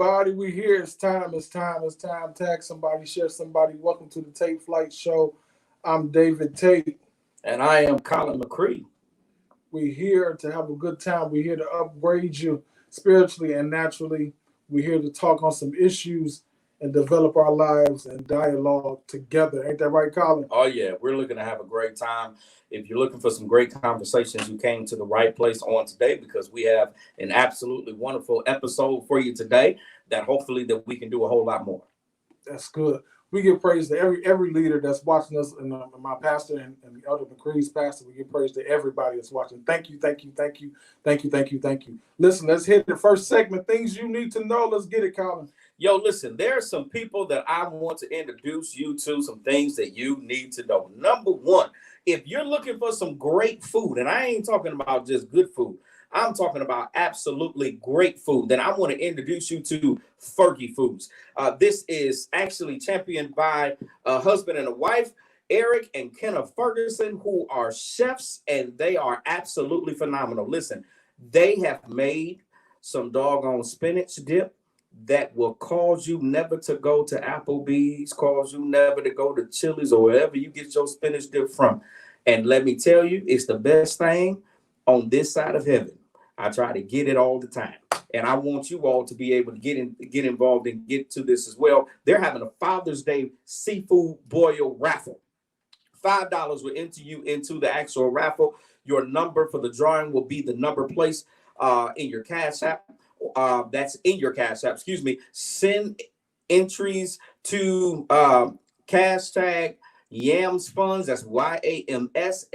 everybody. We here. It's time. It's time. It's time. Tag somebody, share somebody. Welcome to the TateFlight show. I'm David Tate. And I am Colin McCree. We're here to have a good time. We're here to upgrade you spiritually and naturally. We're here to talk on some issues and develop our lives and dialogue together. Ain't that right, Colin? Oh, yeah. We're looking to have a great time. If you're looking for some great conversations, you came to the right place on today because we have an absolutely wonderful episode for you today that hopefully that we can do a whole lot more. That's good. We give praise to every leader that's watching us, and my pastor and Elder McCree's pastor. We give praise to everybody that's watching. Thank you, thank you, thank you, thank you, thank you, thank you. Listen, let's hit the first segment. Things you need to know. Let's get it, Colin. Yo, listen, there are some people that I want to introduce you to, some things that you need to know. Number one, if you're looking for some great food, and I ain't talking about just good food, I'm talking about absolutely great food, then I want to introduce you to Fergie Foods. This is actually championed by a husband and a wife, Eric and Kenna Ferguson, who are chefs, and they are absolutely phenomenal. Listen, they have made some doggone spinach dip that will cause you never to go to Applebee's, cause you never to go to Chili's or wherever you get your spinach dip from. And let me tell you, it's the best thing on this side of heaven. I try to get it all the time. And I want you all to be able to get involved and get to this as well. They're having a Father's Day seafood boil raffle. $5 will enter you into the actual raffle. Your number for the drawing will be the number placed in your Cash App. That's in your Cash App, excuse me. Send entries to hashtag Yams Funds. That's YAMSFUNDS.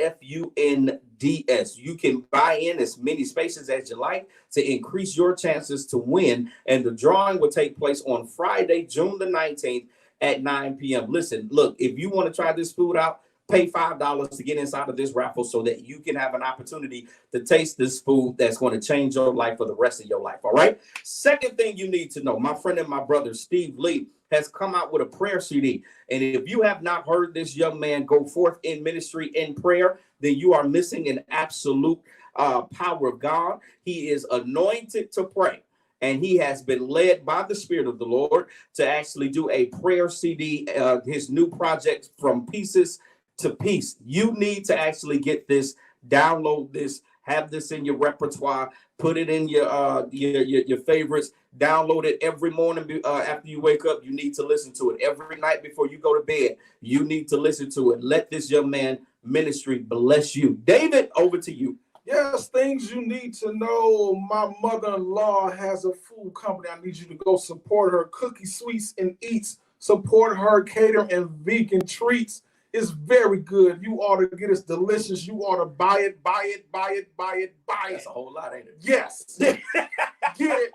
You can buy in as many spaces as you like to increase your chances to win. And the drawing will take place on Friday, June the 19th at 9 p.m. Listen, look, if you want to try this food out, pay $5 to get inside of this raffle so that you can have an opportunity to taste this food that's going to change your life for the rest of your life. All right. Second thing you need to know, my friend and my brother, Steve Lee, has come out with a prayer CD. And if you have not heard this young man go forth in ministry in prayer, then you are missing an absolute power of God. He is anointed to pray. And he has been led by the Spirit of the Lord to actually do a prayer CD, his new project, From Pieces to Peace. You need to actually get this, download this, have this in your repertoire, put it in your favorites, download it every morning after you wake up. You need to listen to it every night before you go to bed. You need to listen to it. Let this young man ministry bless you. David, over to you. Yes, things you need to know. My mother-in-law has a food company. I need you to go support her. Cookie Sweets and Eats. Support her catering and vegan treats. It's very good. You ought to get it. It's delicious. You ought to buy it, buy it, buy it, buy it, buy it. That's a whole lot, ain't it? Yes. Get it,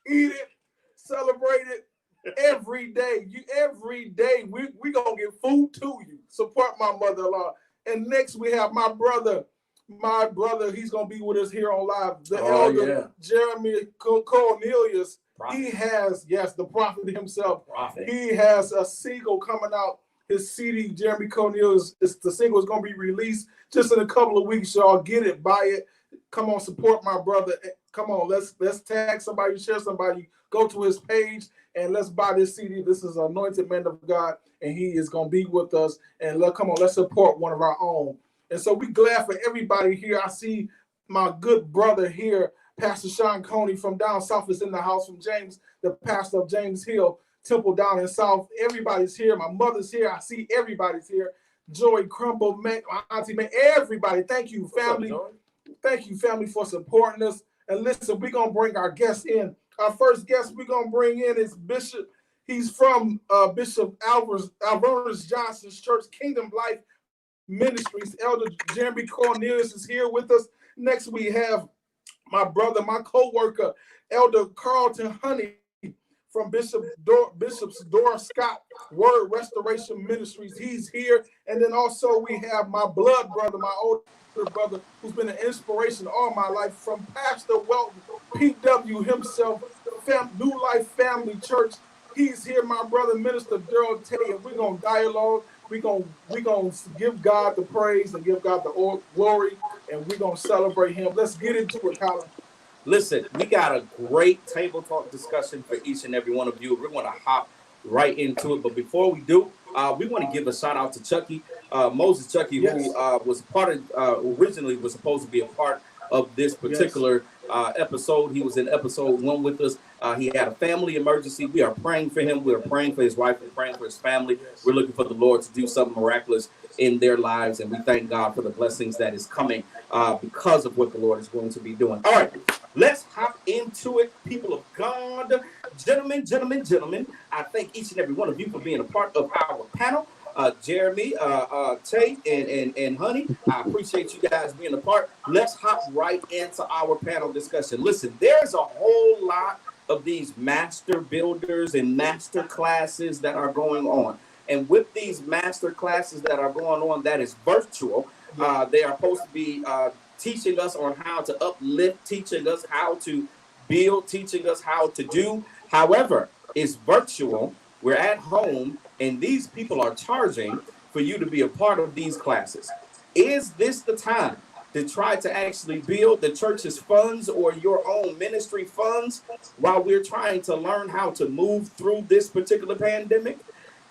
eat it, celebrate it every day. Every day we gonna get food to you. Support my mother-in-law. And next we have my brother. My brother, he's gonna be with us here on live. The elder Jeremy Cornelius. Prophet. He has, the prophet himself. Prophet. He has a single coming out. His CD, Jeremy Cornelius, the single is going to be released just in a couple of weeks. Y'all get it, buy it. Come on, support my brother. Come on, let's tag somebody, share somebody, go to his page, and let's buy this CD. This is an anointed man of God, and he is going to be with us. And let's support one of our own. And so we're glad for everybody here. I see my good brother here, Pastor Sean Coney from down south is in the house, from James, the pastor of James Hill Temple down in South. Everybody's here. My mother's here. I see everybody's here. Joy Crumble, man, my auntie, man, everybody. Thank you, family. Thank you, family, for supporting us. And listen, we're going to bring our guests in. Our first guest we're going to bring in is Bishop. He's from Bishop Alvarez Johnson's Church, Kingdom Life Ministries. Elder Jeremy Cornelius is here with us. Next, we have my brother, my co-worker, Elder Carlton Honey, from Bishop's Dora Scott Word Restoration Ministries. He's here. And then also we have my blood brother, my older brother, who's been an inspiration all my life, from Pastor Welton, PW himself, New Life Family Church. He's here, my brother, Minister Daryl Tate, and we're going to dialogue. We're gonna give God the praise and give God the glory, and we're going to celebrate him. Let's get into it, Colin. Listen, we got a great table talk discussion for each and every one of you. We're going to hop right into it. But before we do, we want to give a shout out to Chucky, Moses Chucky, who Yes. was part of, originally was supposed to be a part of this Yes. particular episode. He was in episode 1 with us. He had a family emergency. We are praying for him. We are praying for his wife. We're praying for his family. Yes. We're looking for the Lord to do something miraculous in their lives. And we thank God for the blessings that is coming because of what the Lord is going to be doing. All right. Let's hop into it, people of God. Gentlemen. I thank each and every one of you for being a part of our panel. Jeremy, Tate, and Honey, I appreciate you guys being a part. Let's hop right into our panel discussion. Listen, there's a whole lot of these master builders and master classes that are going on. And with these master classes that are going on, that is virtual, they are supposed to be teaching us on how to uplift, teaching us how to build, teaching us how to do. However, it's virtual. We're at home, and these people are charging for you to be a part of these classes. Is this the time to try to actually build the church's funds or your own ministry funds while we're trying to learn how to move through this particular pandemic?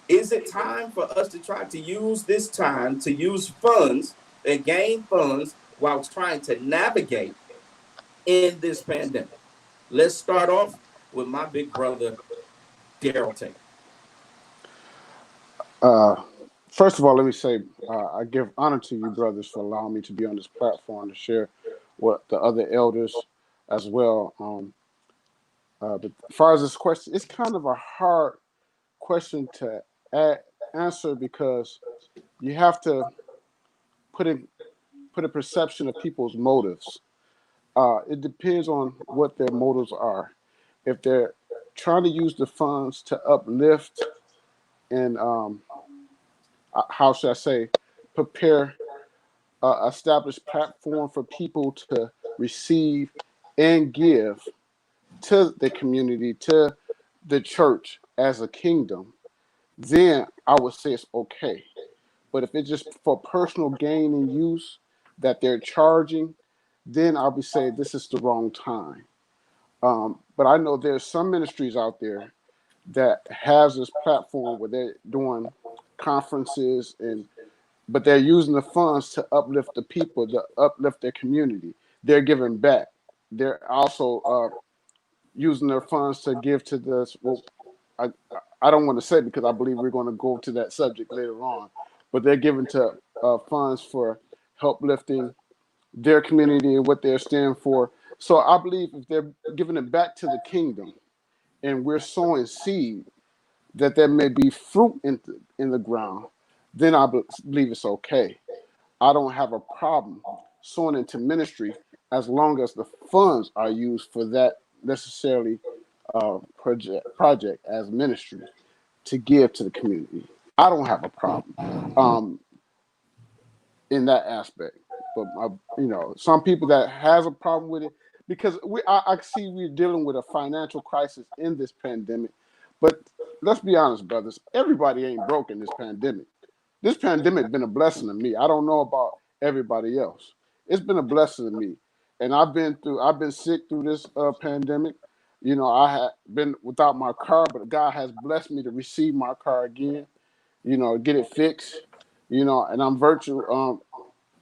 Is it time for us to try to use this time to use funds and gain funds while trying to navigate in this pandemic? Let's start off with my big brother, Daryl Tate. Uh, First of all, let me say I give honor to you, brothers, for allowing me to be on this platform to share with the other elders as well. But as far as this question, it's kind of a hard question to answer because you have to put in put a perception of people's motives. It depends on what their motives are. If they're trying to use the funds to uplift and how should I say, prepare established platform for people to receive and give to the community, to the church as a kingdom, then I would say it's okay. But if it's just for personal gain and use that they're charging, then I'll be saying this is the wrong time. But I know there's some ministries out there that has this platform where they're doing conferences and but they're using the funds to uplift the people, to uplift their community. They're giving back. They're also using their funds to give to this. Well, I I don't want to say because I believe we're going to go to that subject later on, but they're giving to funds for help lifting their community and what they're standing for. So I believe if they're giving it back to the kingdom and we're sowing seed, that there may be fruit in the ground, then I believe it's okay. I don't have a problem sowing into ministry as long as the funds are used for that necessarily project as ministry to give to the community. I don't have a problem um, in that aspect. But some people that has a problem with it because I see we're dealing with a financial crisis in this pandemic. But let's be honest, brothers. Everybody ain't broke in this pandemic. This pandemic been a blessing to me. I don't know about everybody else. It's been a blessing to me, and I've been sick through this pandemic. I had been without my car, but God has blessed me to receive my car again. Get it fixed. And I'm virtual.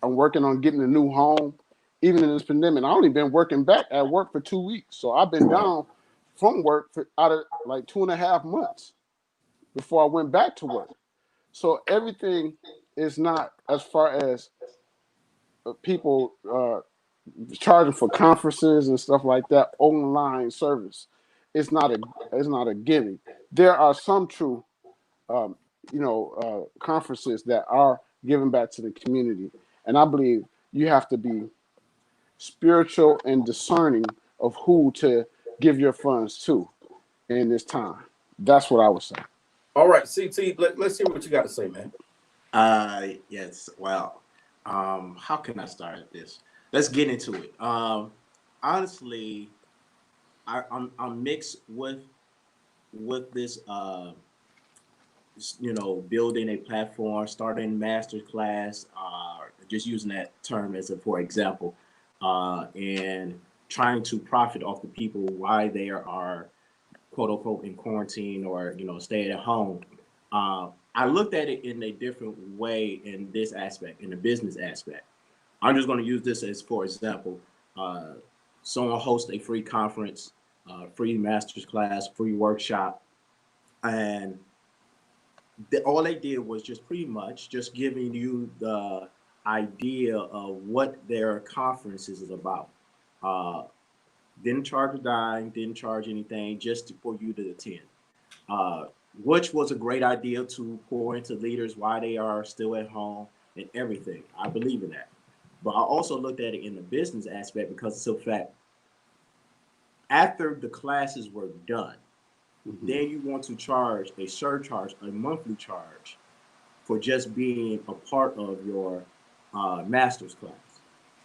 I'm working on getting a new home, even in this pandemic. I only been working back at work for 2 weeks, so I've been down from work for out of like 2.5 months before I went back to work. So everything is not as far as people charging for conferences and stuff like that. Online service, it's not a gimmick. There are some true, um, conferences that are giving back to the community, and I believe you have to be spiritual and discerning of who to give your funds to in this time. That's what I would say. All right, CT, let's hear what you got to say, man. Yes. Well, how can I start this? Let's get into it. Honestly, I'm mixed with this. Building a platform, starting master class, just using that term as a for example, and trying to profit off the people while they are quote unquote in quarantine or staying at home. I looked at it in a different way in this aspect, in the business aspect. I'm just going to use this as, for example, uh, someone hosts a free conference, free master's class, free workshop, and all they did was just pretty much just giving you the idea of what their conference is about. Uh, didn't charge a dime, didn't charge anything, just for you to attend. Uh, which was a great idea to pour into leaders while they are still at home and everything. I believe in that. But I also looked at it in the business aspect because it's a fact. After the classes were done, then you want to charge a surcharge, a monthly charge for just being a part of your master's class.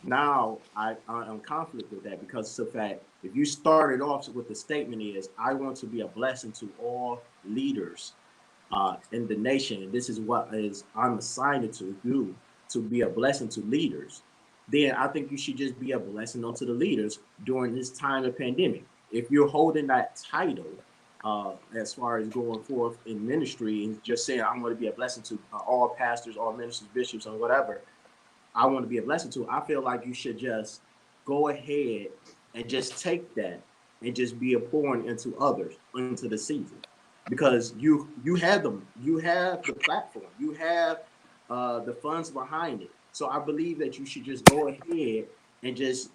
Now I'm in conflict with that because it's a fact. If you started off with the statement is, I want to be a blessing to all leaders in the nation, and this is what is I'm assigned to do, to be a blessing to leaders, then I think you should just be a blessing unto the leaders during this time of pandemic. If you're holding that title, as far as going forth in ministry and just saying, I'm going to be a blessing to all pastors, all ministers, bishops, or whatever, I want to be a blessing to, I feel like you should just go ahead and just take that and just be a pouring into others into the season, because you have them, you have the platform, you have the funds behind it. So I believe that you should just go ahead and just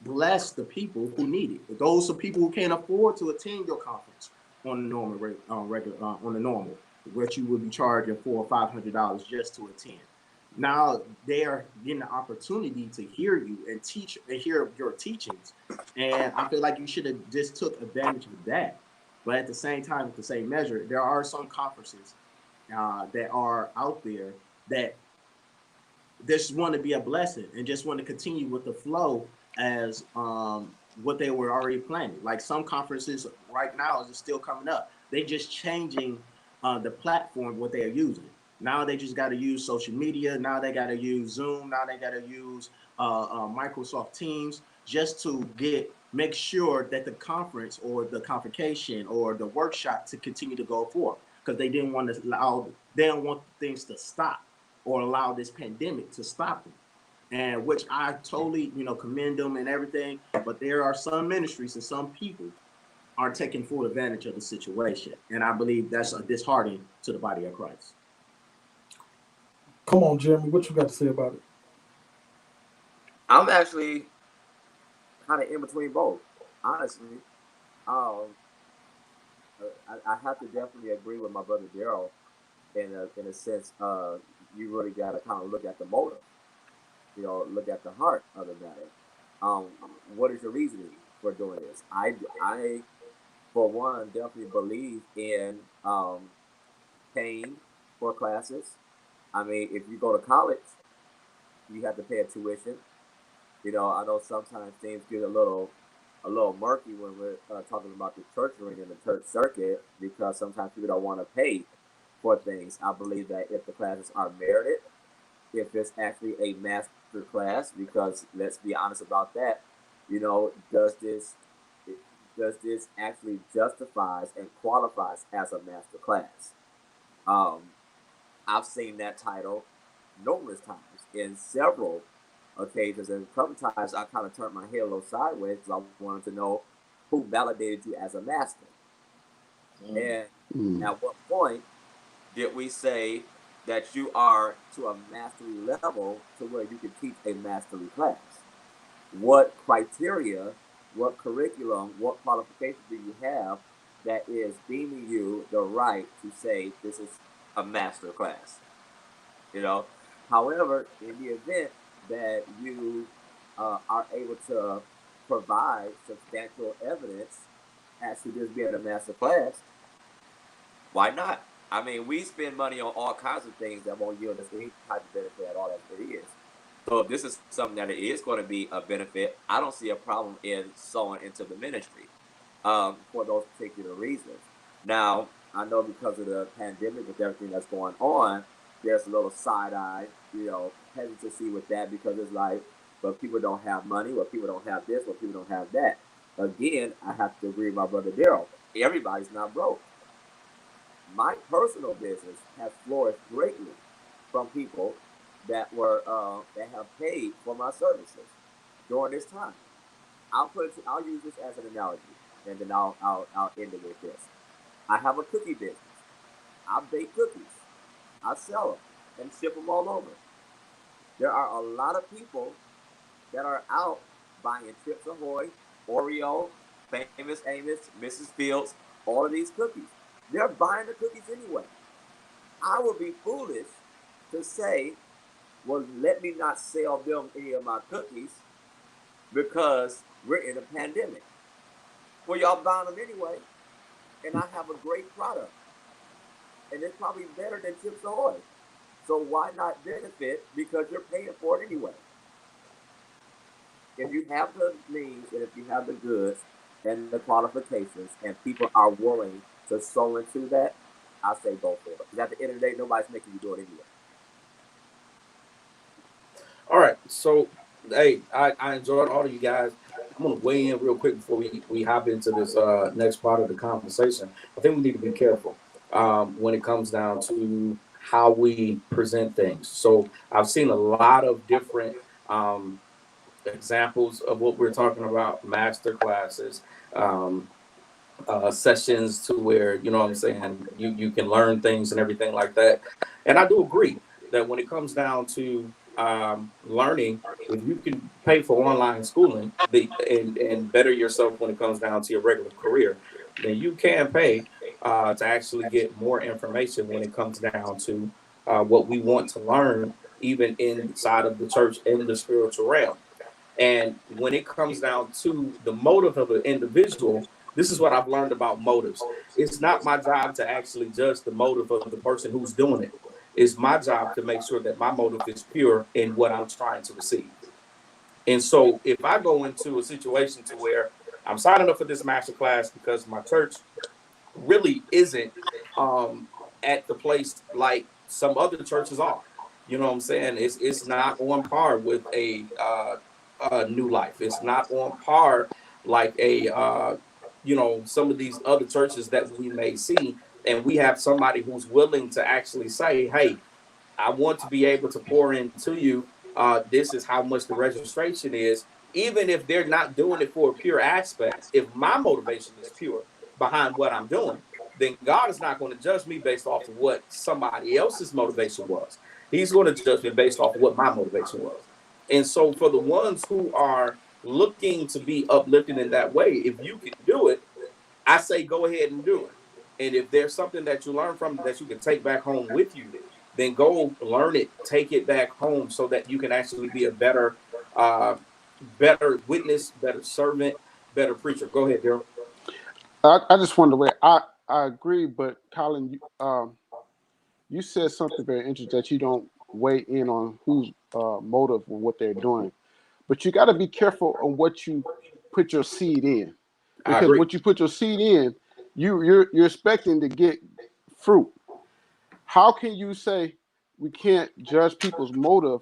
bless the people who need it. Those are people who can't afford to attend your conference on the normal rate, on the normal, which you would be charging $400 or $500 just to attend. Now they are getting the opportunity to hear you and teach and hear your teachings, and I feel like you should have just took advantage of that. But at the same time, with the same measure, there are some conferences that are out there that just want to be a blessing and just want to continue with the flow as what they were already planning. Like some conferences right now is still coming up. They just changing the platform, what they are using. Now they just got to use social media. Now they got to use Zoom. Now they got to use Microsoft Teams just to make sure that the conference or the convocation or the workshop to continue to go forth, because they didn't want things to stop or allow this pandemic to stop them. And which I totally, commend them and everything. But there are some ministries and some people are taking full advantage of the situation. And I believe that's disheartening to the body of Christ. Come on, Jeremy, what you got to say about it? I'm actually kind of in between both, honestly. Um, I have to definitely agree with my brother Daryl in a sense. You really got to kind of look at the motive, look at the heart of the matter. What is your reasoning for doing this? I for one, definitely believe in paying for classes. I mean, if you go to college, you have to pay a tuition. I know sometimes things get a little murky when we're talking about the church ring and the church circuit, because sometimes people don't want to pay for things. I believe that if the classes are merited, if it's actually a master class, because let's be honest about that, does this actually justifies and qualifies as a master class? I've seen that title numerous times in several occasions, and sometimes I kind of turned my head a little sideways because I wanted to know who validated you as a master. And at what point did we say that you are to a mastery level to where you can teach a mastery class? What criteria, what curriculum, what qualifications do you have that is deeming you the right to say this is a master class? However, in the event that you are able to provide substantial evidence as to this being a master class, why not? I mean, we spend money on all kinds of things that won't yield us any type of benefit at all as it is. So if this is something that it is going to be a benefit, I don't see a problem in sowing into the ministry for those particular reasons. Now, I know because of the pandemic, with everything that's going on, there's a little side-eye, hesitancy with that, because it's like, but people don't have money, or people don't have this, or people don't have that. Again, I have to agree with my brother Daryl. Everybody's not broke. My personal business has flourished greatly from people that have paid for my services during this time. I'll use this as an analogy, and then I'll end it with this. I have a cookie business. I bake cookies. I sell them and ship them all over. There are a lot of people that are out buying Chips Ahoy, Oreo, Famous Amos, Mrs. Fields, all of these cookies. They're buying the cookies anyway. I would be foolish to say, well, let me not sell them any of my cookies because we're in a pandemic. Well, y'all buying them anyway, and I have a great product. And it's probably better than Chips Ahoy. So why not benefit because you're paying for it anyway? If you have the means and if you have the goods and the qualifications and people are willing to sow into that, I say go for it. Because at the end of the day, nobody's making you do it anyway. All right. So, hey, I enjoyed all of you guys. I'm going to weigh in real quick before we hop into this next part of the conversation. I think we need to be careful when it comes down to how we present things. So I've seen a lot of different examples of what we're talking about, master classes, sessions to where, you know what I'm saying, you can learn things and everything like that. And I do agree that when it comes down to learning, if you can pay for online schooling and better yourself when it comes down to your regular career, then you can pay to actually get more information when it comes down to what we want to learn, even inside of the church in the spiritual realm. And when it comes down to the motive of an individual, this is what I've learned about motives. It's not my job to actually judge the motive of the person who's doing it. It's my job to make sure that my motive is pure in what I'm trying to receive. And so if I go into a situation to where I'm signing up for this master class because my church really isn't at the place like some other churches are. You know what I'm saying? It's not on par with a New Life. It's not on par like some of these other churches that we may see. And we have somebody who's willing to actually say, "Hey, I want to be able to pour into you. This is how much the registration is." Even if they're not doing it for a pure aspect, if my motivation is pure behind what I'm doing, then God is not going to judge me based off of what somebody else's motivation was. He's going to judge me based off of what my motivation was. And so for the ones who are looking to be uplifted in that way, if you can do it, I say go ahead and do it. And if there's something that you learn from that you can take back home with you, then go learn it, take it back home so that you can actually be a better witness, better servant, better preacher. Go ahead, Daryl. I just wonder where I agree, but Colin, you said something very interesting that you don't weigh in on whose motive or what they're doing, but you got to be careful on what you put your seed in, I because agree. what you put your seed in, you're expecting to get fruit. How can you say we can't judge people's motive,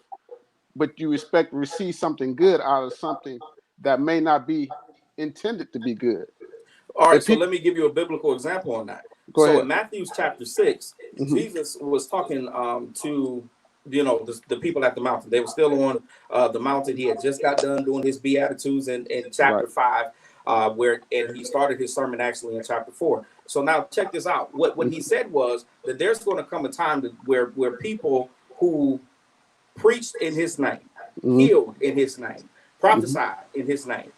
but you expect to receive something good out of something that may not be intended to be good? All right, If so people let me give you a biblical example on that. go So in ahead. Matthew chapter 6, Hmm. Jesus was talking to the people at the mountain. They were still on the mountain. He had just got done doing his beatitudes in Right. chapter 5, and he started his sermon actually in chapter 4. So now check this out. What he said was that there's going to come a time where people who preached in his name, Hmm. healed in his name, Hmm. prophesied in his name,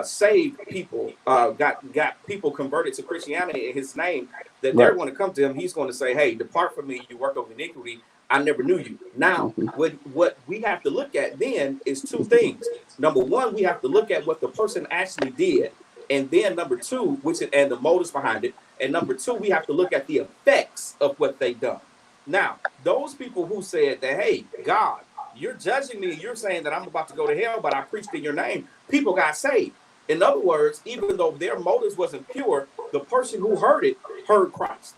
saved people, got people converted to Christianity in his name, that they're Right. going to come to him. He's going to say, "Hey, depart from me, you work of iniquity. I never knew you." Now, Hmm. what we have to look at then is two things. Number one, we have to look at what the person actually did. And then number two, and the motives behind it. And number two, we have to look at the effects of what they've done. Now, those people who said that, "Hey, God, you're judging me. You're saying that I'm about to go to hell, but I preached in your name," people got saved. In other words, even though their motives wasn't pure, the person who heard it heard Christ.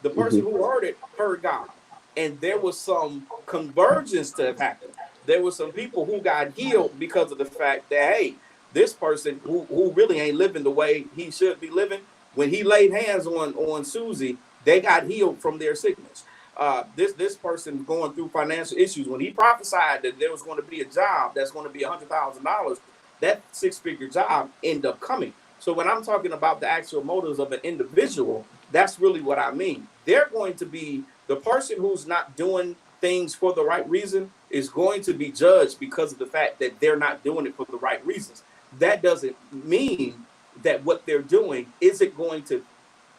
The Hmm. person who heard it heard God. And there was some convergence to have happened. there were some people who got healed because of the fact that, hey, this person who really ain't living the way he should be living, when he laid hands on Susie, they got healed from their sickness. This person going through financial issues, when he prophesied that there was going to be a job that's going to be $100,000, that six-figure job ended up coming. So when I'm talking about the actual motives of an individual, that's really what I mean. They're going to be, the person who's not doing things for the right reason is going to be judged because of the fact that they're not doing it for the right reasons. That doesn't mean that what they're doing isn't going to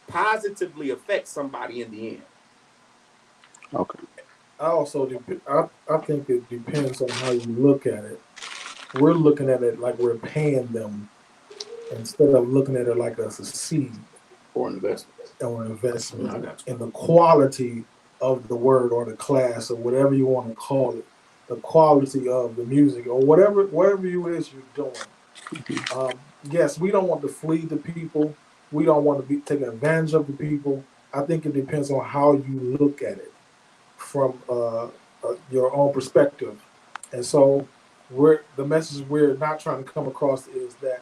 positively affect somebody in the end. Okay. I think it depends on how you look at it. We're looking at it like we're paying them instead of looking at it like as a seed Or investment. or Yeah, investment I got in the quality of the word or the class or whatever you want to call it, the quality of the music or whatever you is you're doing. Yes, we don't want to flee the people. We don't want to be taking advantage of the people. I think it depends on how you look at it from your own perspective. And so the message we're not trying to come across is that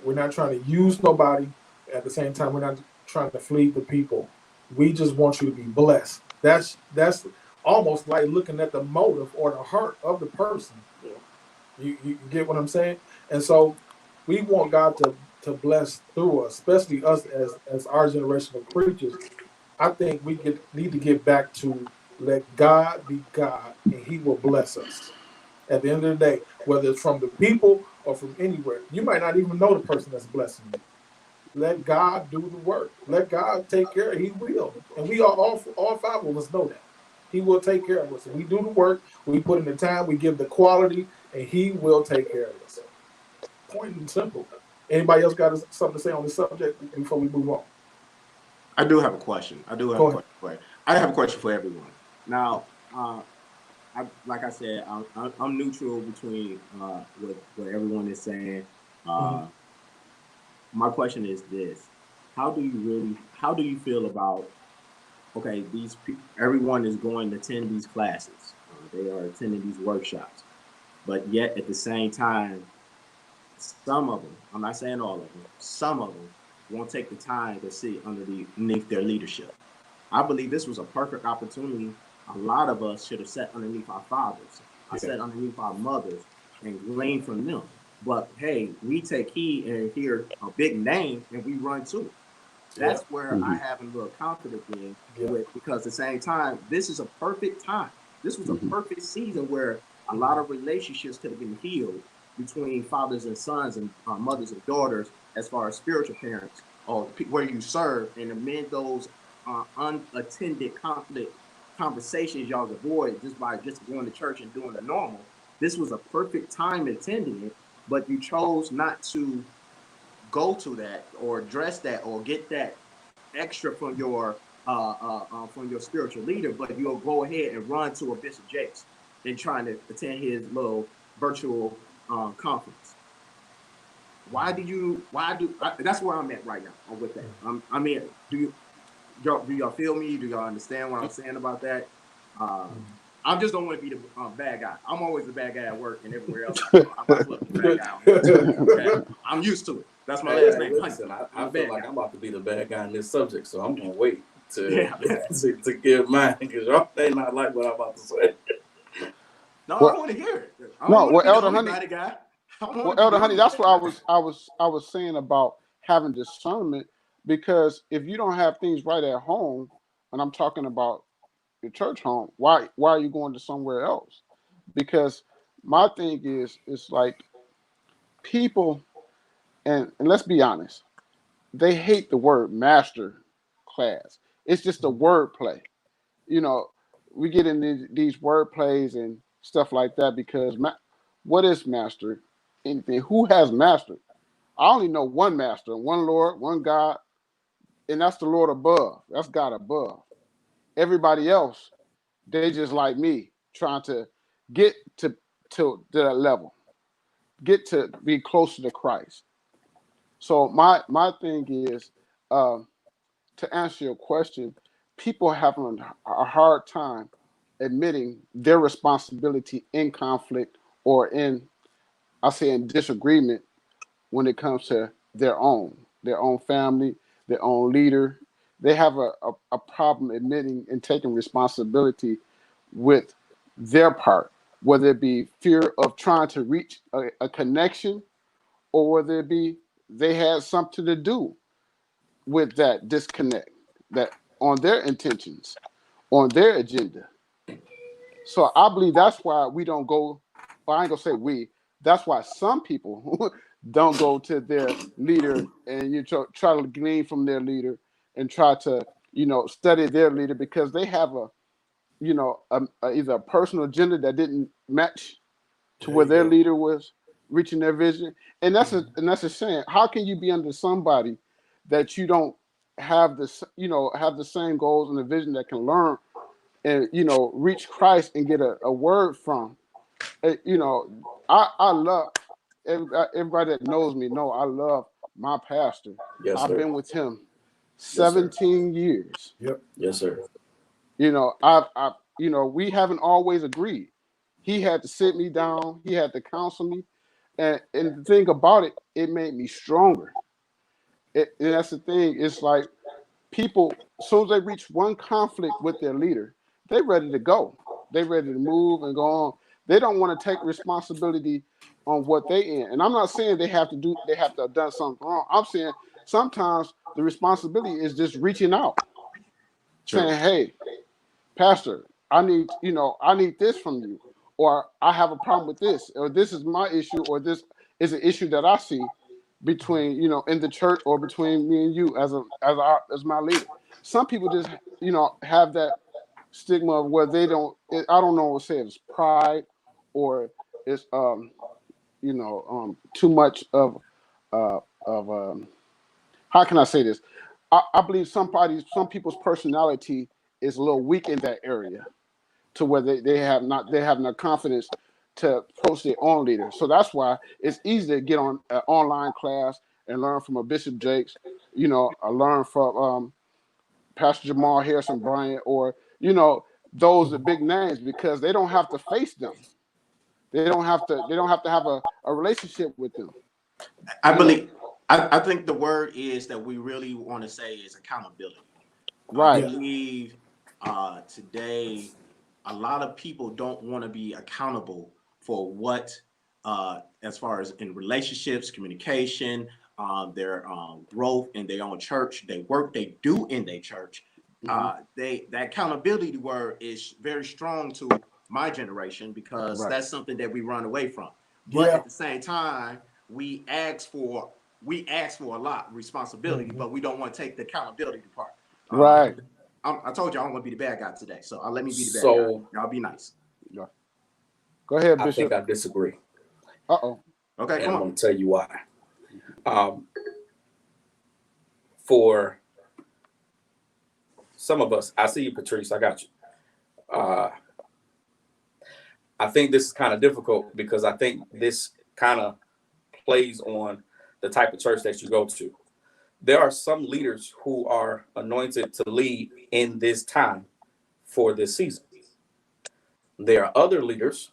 we're not trying to use nobody. At the same time, we're not trying to flee the people. We just want you to be blessed. That's almost like looking at the motive or the heart of the person. You get what I'm saying? And so we want God to bless through us, especially us as our generation of preachers. I think need to get back to let God be God and He will bless us. At the end of the day, whether it's from the people or from anywhere, you might not even know the person that's blessing you. Let God do the work. Let God take care. He will, and we are all five of us know that He will take care of us. We do the work. We put in the time. We give the quality, and He will take care of us. Point and simple. Anybody else got something to say on this subject before we move on? I do have a question. I do have Go a ahead. question for you. I have a question for everyone. Now, like I said, I'm neutral between what everyone is saying. Mhm. My question is this: How do you feel about? Okay, everyone is going to attend these classes. They are attending these workshops, but yet at the same time, some of them, I'm not saying all of them, some of them won't take the time to sit underneath their leadership. I believe this was a perfect opportunity. A lot of us should have sat underneath our fathers. I sat underneath our mothers and gleaned from them. But hey, we take heed and hear a big name and we run to it. Yeah. That's where I Mm-hmm. have a little confidence in Yeah. with, because at the same time, this is a perfect time. This was a Mm-hmm. perfect season where a lot of relationships could have been healed between fathers and sons and mothers and daughters, as far as spiritual parents or where you serve, and amend those unattended conflict conversations y'all avoid just by just going to church and doing the normal. This was a perfect time attending it, but you chose not to go to that or address that or get that extra from your spiritual leader, but you'll go ahead and run to a Bishop Jakes and trying to attend his little virtual conference. That's where I'm at right now with that. I mean, do y'all feel me? Do y'all understand what I'm saying about that? I just don't want to be the bad guy. I'm always the bad guy at work and everywhere else I go. I might as well be the bad guy out here too. Okay? I'm used to it. That's my last name. Listen, I'm I the feel bad like guy. I'm about to be the bad guy in this subject, so I'm gonna wait to Yeah. to give mine because y'all may not like what I'm about to say. No, I Well, want to hear it. I don't no, want to well, be the Elder only Honey, bad guy. I well, want to be Elder the Honey, only that's bad what guy. I was saying about having discernment, because if you don't have things right at home, and I'm talking about your church home, why are you going to somewhere else? Because my thing is, it's like people, and let's be honest, they hate the word master class. It's just a word play. You know, we get in these word plays and stuff like that because what is master? Anything? Who has mastered? I only know one master, one Lord, one God, and that's the Lord above. That's God above. Everybody else, they just like me, trying to get to that level, get to be closer to Christ. So my thing is, um, to answer your question, people having a hard time admitting their responsibility in conflict or in disagreement when it comes to their own family, their own leader. They have a problem admitting and taking responsibility with their part, whether it be fear of trying to reach a connection, or whether it be they had something to do with that disconnect, that on their intentions, on their agenda. So I believe that's why we don't go. Well, I ain't gonna say we. That's why some people don't go to their leader and try to glean from their leader and try to study their leader, because they have either a personal agenda that didn't match to There where you their go. leader was reaching their vision. And that's a shame. How can you be under somebody that you don't have have the same goals and the vision that can learn and reach Christ and get a word from? You know, I love everybody that knows me know I love my pastor. Yes, I've sir. been with him Yes, sir. 17 years. Yep. Yes, sir. We haven't always agreed. He had to sit me down. He had to counsel me, and the thing about it, it made me stronger. And that's the thing. It's like people, as soon as they reach one conflict with their leader, they ready to go. They ready to move and go on. They don't want to take responsibility on what they in. And I'm not saying they have to have done something wrong. I'm saying sometimes the responsibility is just reaching out, True. saying, "Hey, Pastor, I need this from you, or I have a problem with this, or this is my issue, or this is an issue that I see between, in the church, or between me and you as my leader." Some people just, have that stigma of where they don't. I don't know what to say. It's pride, or it's too much of how can I say this? I believe some people's personality is a little weak in that area, to where they have no confidence to approach their own leader. So that's why it's easy to get on an online class and learn from a Bishop Jakes, learn from Pastor Jamal Harrison Bryant, or those are big names, because they don't have to face them. They don't have to have a relationship with them. I You know, believe. I think the word is that we really want to say is accountability. I right, Yeah. believe today a lot of people don't want to be accountable for what, as far as in relationships, communication, their growth in their own church, their work they do in their church. hmm That accountability word is very strong to my generation, because right, that's something that we run away from. But Yeah. at the same time, we ask for a lot of responsibility, Mhm. but we don't want to take the accountability part. Uh, right. I told you I don't want to be the bad guy today, so let me be the bad guy. So Y'all be nice. Yeah. Go ahead, I think Bishop. I disagree, Uh-oh. Okay, and come I'm on. going to tell you why. Um, for some of us, I see you, Patrice. I got you. Uh, I think this is kind of difficult, because I think this kind of plays on the type of church that you go to. There are some leaders who are anointed to lead in this time for this season. There are other leaders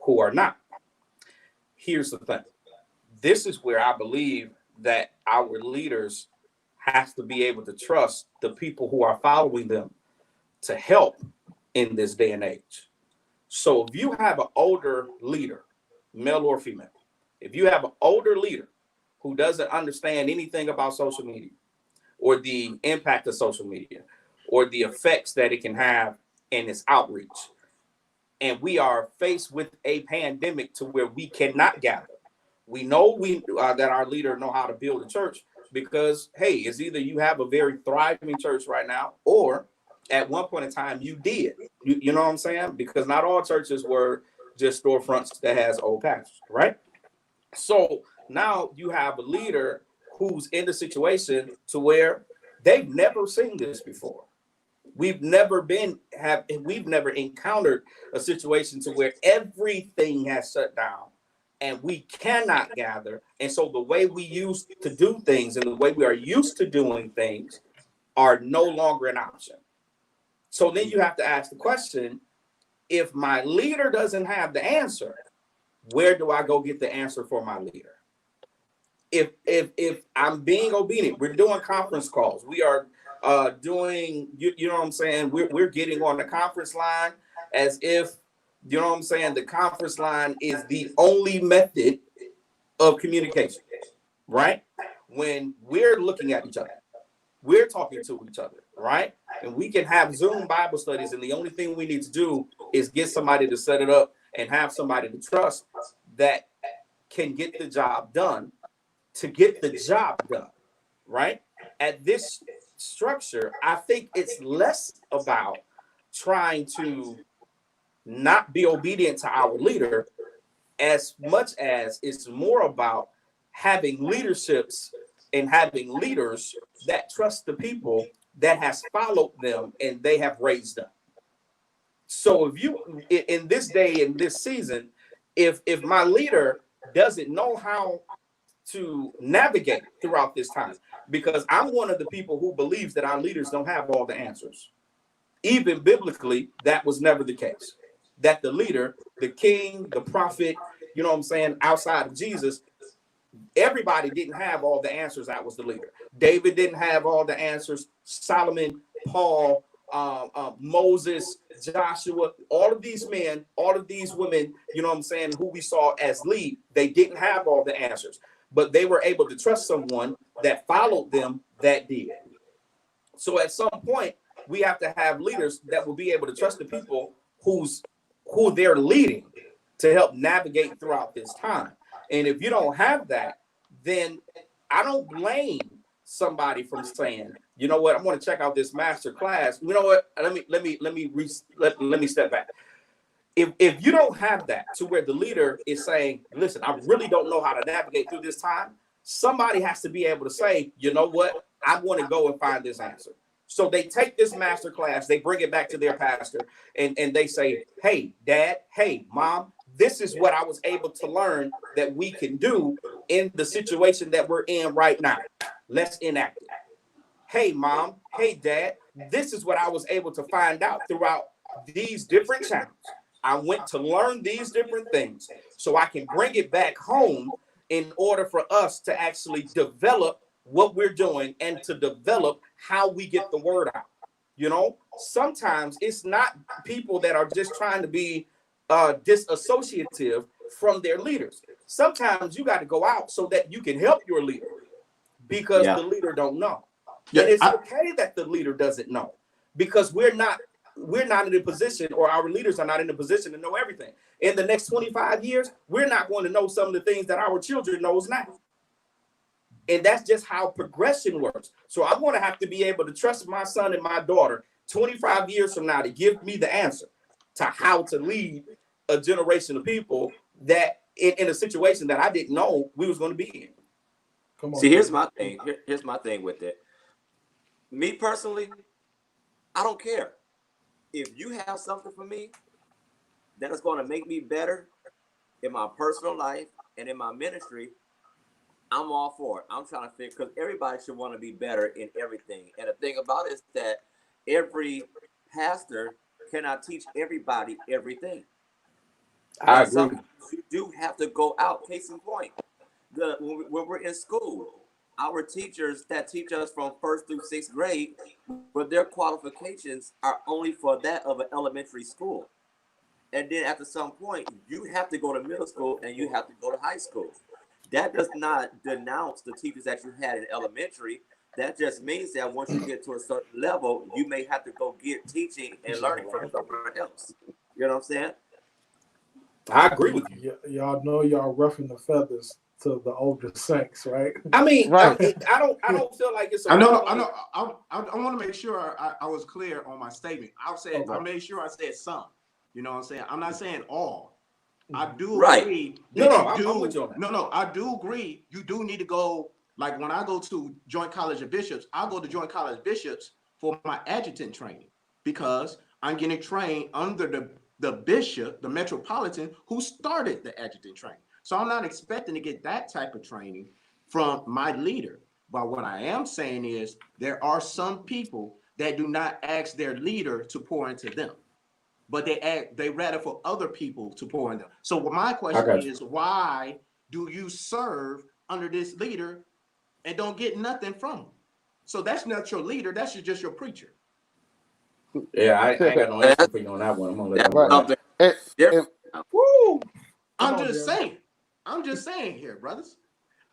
who are not. Here's the thing. This is where I believe that our leaders have to be able to trust the people who are following them to help in this day and age. So if you have an older leader, male or female, if you have an older leader who doesn't understand anything about social media, or the impact of social media, or the effects that it can have in its outreach, and we are faced with a pandemic to where we cannot gather. We know that our leader know how to build a church, because hey, it's either you have a very thriving church right now, or at one point in time you did. You know what I'm saying? Because not all churches were just storefronts that has old pastors, right? So now you have a leader who's in the situation to where they've never seen this before. We've never encountered a situation to where everything has shut down and we cannot gather. And so the way we used to do things and the way we are used to doing things are no longer an option. So then you have to ask the question, if my leader doesn't have the answer, where do I go get the answer for my leader? If I'm being obedient, we're doing conference calls. We are doing, you know what I'm saying? We're getting on the conference line as if, you know what I'm saying, the conference line is the only method of communication, right? When we're looking at each other, we're talking to each other, right? And we can have Zoom Bible studies, and the only thing we need to do is get somebody to set it up and have somebody to trust that can get the job done to get the job done, right? At this structure, I think it's less about trying to not be obedient to our leader as much as it's more about having leaderships and having leaders that trust the people that has followed them and they have raised them. So if you, in this day, in this season, if my leader doesn't know how to navigate throughout this time, because I'm one of the people who believes that our leaders don't have all the answers. Even biblically, that was never the case. That the leader, the king, the prophet, you know what I'm saying, outside of Jesus, everybody didn't have all the answers. That was the leader. David didn't have all the answers. Solomon, Paul, Moses, Joshua, all of these men, all of these women, you know what I'm saying, who we saw as lead, they didn't have all the answers, but they were able to trust someone that followed them that did. So at some point, we have to have leaders that will be able to trust the people who they're leading to help navigate throughout this time. And if you don't have that, then I don't blame somebody from saying, you know what, I'm going to check out this master class. You know what? Let me step back. If you don't have that to where the leader is saying, listen, I really don't know how to navigate through this time, somebody has to be able to say, you know what, I want to go and find this answer. So they take this master class, they bring it back to their pastor, and they say, hey, dad, hey, mom, this is what I was able to learn that we can do in the situation that we're in right now. Let's enact it. Hey, mom, hey, dad, this is what I was able to find out throughout these different channels. I went to learn these different things so I can bring it back home in order for us to actually develop what we're doing and to develop how we get the word out. You know, sometimes it's not people that are just trying to be disassociative from their leaders. Sometimes you got to go out so that you can help your leader because the leader don't know. And it's okay that the leader doesn't know, because we're not in a position, or our leaders are not in a position to know everything. In the next 25 years, we're not going to know some of the things that our children knows now. And that's just how progression works. So I'm going to have to be able to trust my son and my daughter 25 years from now to give me the answer to how to lead a generation of people that in a situation that I didn't know we was going to be in. Come on. See, here's my thing. Here's my thing with it. Me personally, I don't care. If you have something for me that is going to make me better in my personal life and in my ministry, I'm all for it. I'm trying to figure, because everybody should want to be better in everything. And the thing about it is that every pastor cannot teach everybody everything. I agree. You do have to go out. Case in point, when we're in school, our teachers that teach us from 1st through 6th grade, but their qualifications are only for that of an elementary school. And then after some point, you have to go to middle school and you have to go to high school. That does not denounce the teachers that you had in elementary. That just means that once you get to a certain level, you may have to go get teaching and learning from someone else. You know what I'm saying? I agree with you. Y'all know y'all roughing the feathers to the older saints, right? I mean, Right. I don't feel like it's. I know. I want to make sure I was clear on my statement. I made sure I said some. You know what I'm saying? I'm not saying all. I do agree. I'm with you on that. I do agree. You do need to go. Like when I go to Joint College of Bishops, I'll go to Joint College of Bishops for my adjutant training, because I'm getting trained under the bishop, the metropolitan, who started the adjutant training. So I'm not expecting to get that type of training from my leader. But what I am saying is there are some people that do not ask their leader to pour into them. but they rather for other people to pour in them. So my question is, why do you serve under this leader and don't get nothing from him? So that's not your leader. That's just your preacher. Yeah, I ain't got no answer for you on that one. I'm gonna let Something different. Woo! I'm just saying here, brothers.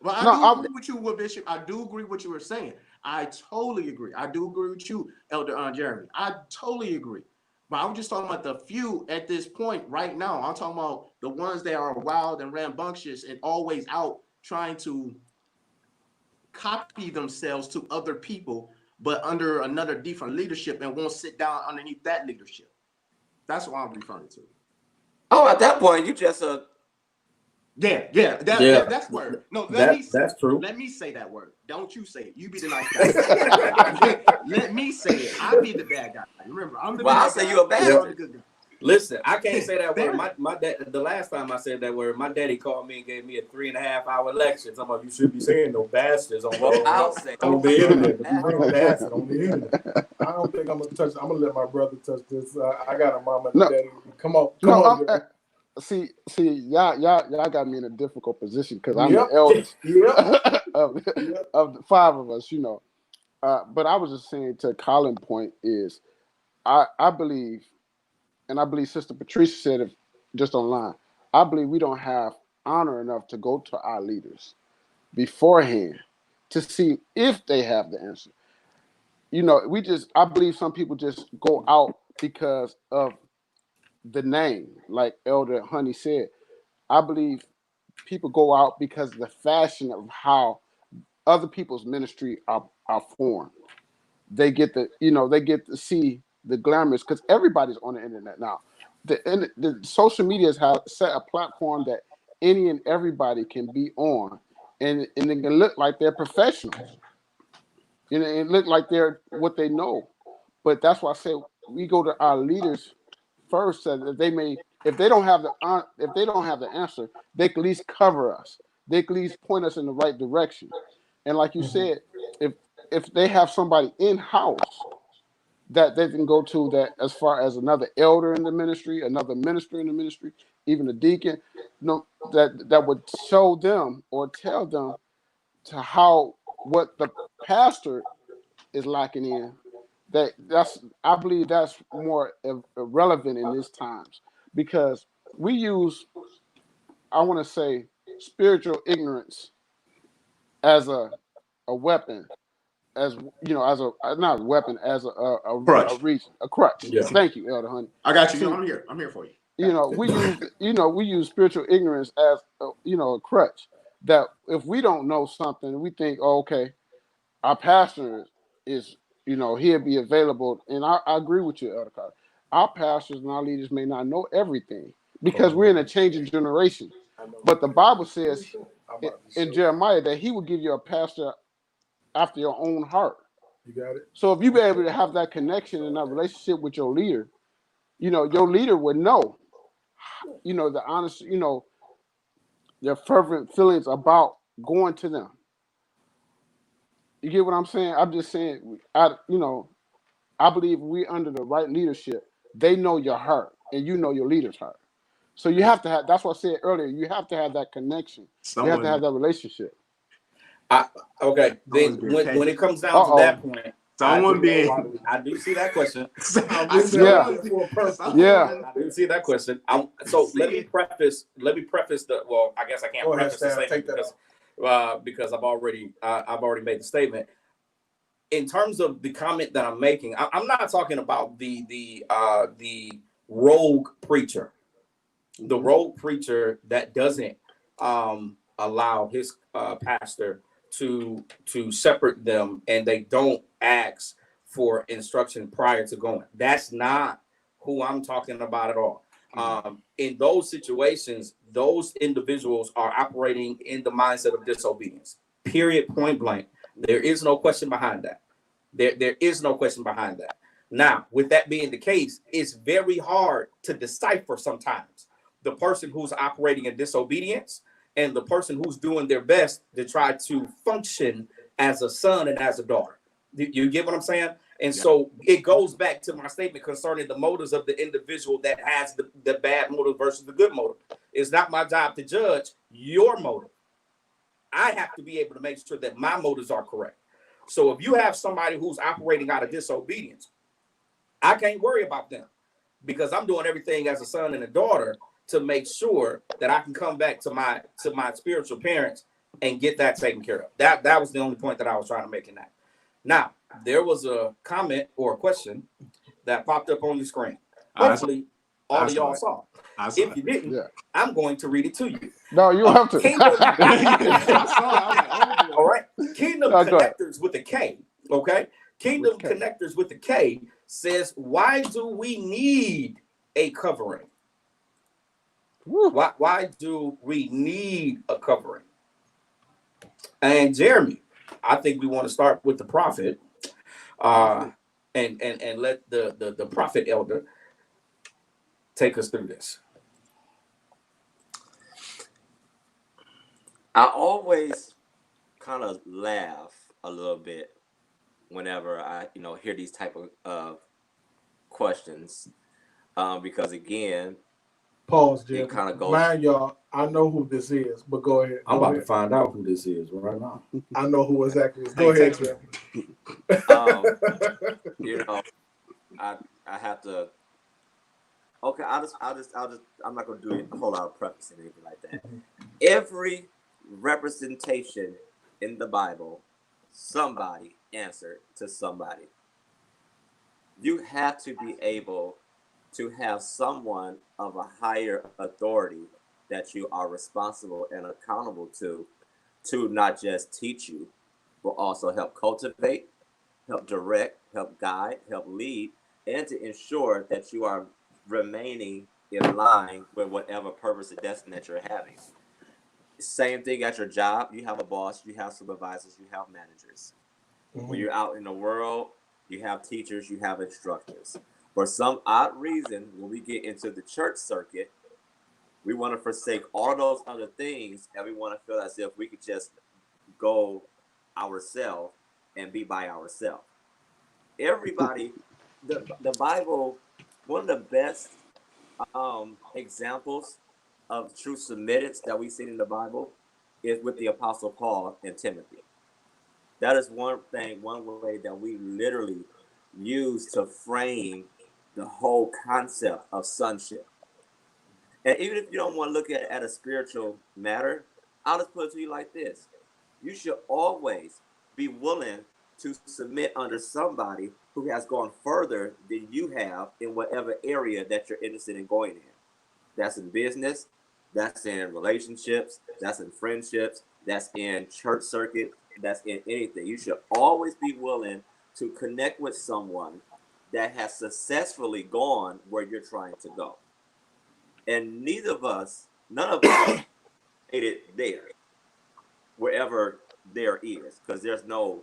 Well, I do agree with you, Bishop. I do agree with what you were saying. I totally agree. I do agree with you, Elder Jeremy. I totally agree. But I'm just talking about the few at this point right now. I'm talking about the ones that are wild and rambunctious and always out trying to copy themselves to other people, but under another different leadership and won't sit down underneath that leadership. That's what I'm referring to. Oh, at that point, you just that's word. No, that's true. Let me say that word. Don't you say it. You be the nice guy. Let me say it. I be the bad guy. Remember, I'm the bad guy. I'll say you a bastard. Good guy. Listen, I can't say that word. My dad, the last time I said that word, my daddy called me and gave me a 3.5-hour lecture. Talking about you should be saying no bastards on the internet. Bastard on the internet. I don't think I'm gonna touch. I'm gonna let my brother touch this. I got a mama and daddy. Come on. See, y'all got me in a difficult position because I'm the eldest of the 5 of us, you know. But I was just saying to Colin's point is, I believe, and I believe Sister Patricia said it just online, I believe we don't have honor enough to go to our leaders beforehand to see if they have the answer. You know, I believe some people just go out because of the name, like Elder Honey said. I believe people go out because of the fashion of how other people's ministry are formed. They get to see the glamorous, because everybody's on the internet now. The social media has set a platform that any and everybody can be on, and it can look like they're professionals. You know, it look like they're what they know. But that's why I say we go to our leaders first, so that they may, if they don't have the answer, they can at least cover us. They can at least point us in the right direction. And like you said, if they have somebody in house that they can go to, that as far as another elder in the ministry, another minister in the ministry, even a deacon, that would show them or tell them to how what the pastor is lacking in. I believe that's more relevant in these times, because we use, I want to say, spiritual ignorance as a weapon, as you know, as a not a weapon, as a reason, a crutch. Yeah. Thank you, Elder Honey. I got you. I'm here for you. We use spiritual ignorance as a crutch. That if we don't know something, we think, oh, okay, our pastor is, he'll be available. And I agree with you, Elder Carter. Our pastors and our leaders may not know everything because we're in a changing generation. But the Bible says in Jeremiah that he will give you a pastor after your own heart. You got it. So if you be able to have that connection and that relationship with your leader, your leader would know, the honest, their fervent feelings about going to them. You get what I'm saying? I'm just saying, I believe we're under the right leadership. They know your heart, and you know your leader's heart. So you have to have. That's what I said earlier. You have to have that connection. You have to have that relationship. Okay. Then when it comes down to that point, I do see that question. I do see that question. So let me preface the. Well, I guess I can't preface the statement because I've already made the statement. In terms of the comment that I'm making, I'm not talking about the rogue preacher, the rogue preacher that doesn't allow his pastor to separate them, and they don't ask for instruction prior to going. That's not who I'm talking about at all. In those situations, those individuals are operating in the mindset of disobedience. Period. Point blank. There is no question behind that. There is no question behind that. Now, with that being the case, it's very hard to decipher sometimes the person who's operating in disobedience and the person who's doing their best to try to function as a son and as a daughter. You get what I'm saying? And so it goes back to my statement concerning the motives of the individual that has the bad motive versus the good motive. It's not my job to judge your motive. I have to be able to make sure that my motives are correct. So if you have somebody who's operating out of disobedience, I can't worry about them because I'm doing everything as a son and a daughter to make sure that I can come back to my spiritual parents and get that taken care of. That was the only point that I was trying to make in that. Now, there was a comment or a question that popped up on your screen. Hopefully, all of y'all saw. If you didn't, I'm going to read it to you. No, you have to. Kingdom. I saw it. I was like, oh, boy. All right. Kingdom Connectors with a K. Okay. Kingdom Connectors with a K says, why do we need a covering? Why do we need a covering? And Jeremy, I think we want to start with the prophet, and let the prophet elder take us through this. I always kind of laugh a little bit whenever I hear these type of questions, because again, Pause, Jim. it kind of goes. Mind y'all, I know who this is, but go ahead. I'm about to find out who this is right now. I know who exactly is. Go ahead, Jim. I have to. Okay, I'm not gonna do a whole lot of preface or anything like that. Every representation in the Bible, somebody answered to somebody. You have to be able to have someone of a higher authority that you are responsible and accountable to not just teach you, but also help cultivate, help direct, help guide, help lead, and to ensure that you are remaining in line with whatever purpose and destiny that you're having. Same thing at your job. You have a boss, you have supervisors, you have managers. Mm-hmm. When you're out in the world, you have teachers, you have instructors. For some odd reason, when we get into the church circuit, we want to forsake all those other things, and we want to feel as if we could just go ourselves and be by ourselves. Everybody, the Bible, one of the best examples of true submittance that we see in the Bible is with the Apostle Paul and Timothy. That is one way that we literally use to frame the whole concept of sonship. And even if you don't want to look at a spiritual matter, I'll just put it to you like this. You should always be willing to submit under somebody who has gone further than you have in whatever area that you're interested in going in. That's in business, that's in relationships, that's in friendships, that's in church circuit, that's in anything. You should always be willing to connect with someone that has successfully gone where you're trying to go. And none of us made it there, wherever there is, because there's no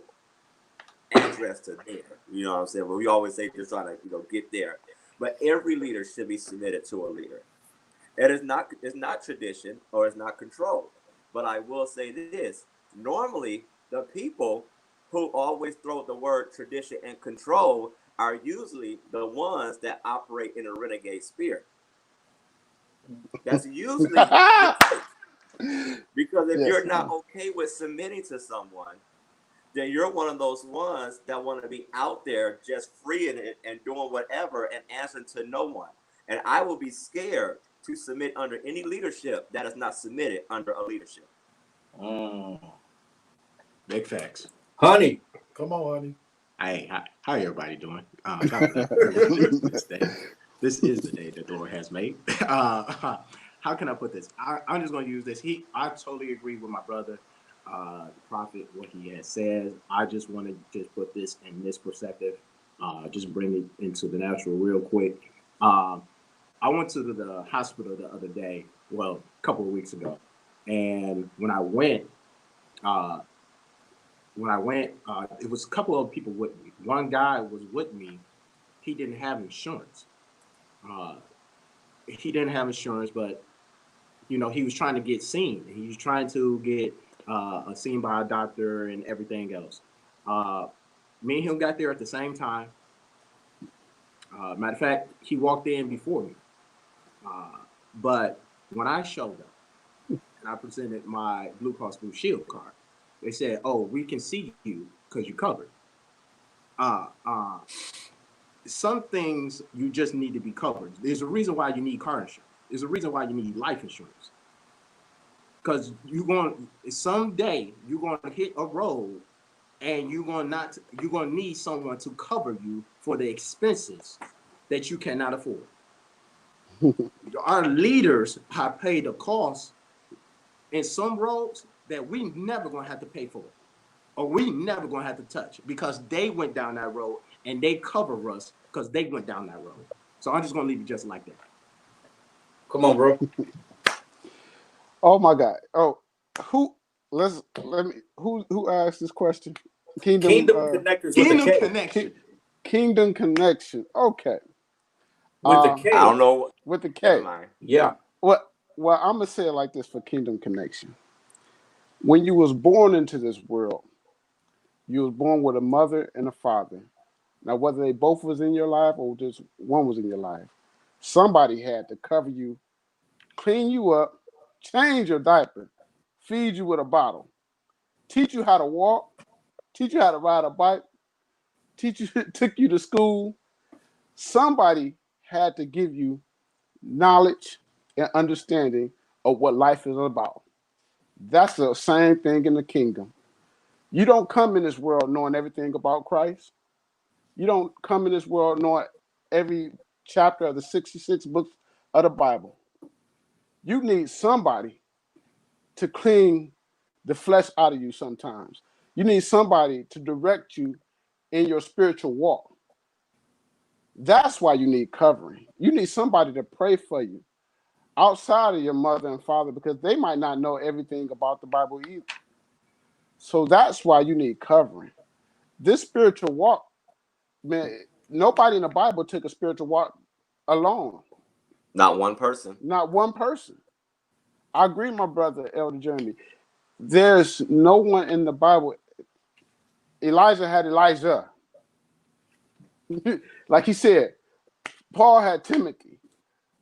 address to there. You know what I'm saying? But we always say just trying to get there. But every leader should be submitted to a leader. And it's not tradition or it's not control. But I will say this. Normally, the people who always throw the word tradition and control are usually the ones that operate in a renegade spirit. That's usually the case. Because if you're not okay with submitting to someone, then you're one of those ones that want to be out there just freeing it and doing whatever and answering to no one. And I will be scared to submit under any leadership that is not submitted under a leadership. Big facts. Honey. Come on, honey. Hey, how everybody doing? This is the day the Lord has made. How can I put this? I'm just going to use this. I totally agree with my brother, the prophet, what he has said. I just want to just put this in this perspective, just bring it into the natural real quick. I went to the hospital the other day, well, a couple of weeks ago. And when I went, it was a couple of people with me. One guy was with me. He didn't have insurance. But he was trying to get seen. He was trying to get seen by a doctor and everything else. Me and him got there at the same time. Matter of fact, he walked in before me. But when I showed up and I presented my Blue Cross Blue Shield card, they said, "Oh, we can see you because you're covered." Some things you just need to be covered. There's a reason why you need car insurance. There's a reason why you need life insurance. Because someday you're gonna hit a road and you're gonna need someone to cover you for the expenses that you cannot afford. Our leaders have paid the cost in some roads that we never gonna have to pay for, or we never gonna have to touch, because they went down that road and they cover us because they went down that road. So I'm just gonna leave it just like that. Come on, bro. Oh my God. Oh, who asked this question? Kingdom Connectors with Kingdom the K. Connection. Kingdom Connection. Okay. With the K. I don't know. With the Never K. mind. Yeah. Well, I'm gonna say it like this for Kingdom Connection. When you was born into this world, you was born with a mother and a father. Now, whether they both was in your life or just one was in your life, somebody had to cover you, clean you up, change your diaper, feed you with a bottle, teach you how to walk, teach you how to ride a bike, took you to school. Somebody had to give you knowledge and understanding of what life is about. That's the same thing in the kingdom. You don't come in this world knowing everything about Christ. You don't come in this world knowing every chapter of the 66 books of the Bible. You need somebody to clean the flesh out of you sometimes. You need somebody to direct you in your spiritual walk. That's why you need covering. You need somebody to pray for you outside of your mother and father, because they might not know everything about the Bible either. So that's why you need covering. This spiritual walk, man, nobody in the Bible took a spiritual walk alone. Not one person. Not one person. I agree, my brother, Elder Jeremy. There's no one in the Bible. Elijah had Elijah. Like he said, Paul had Timothy.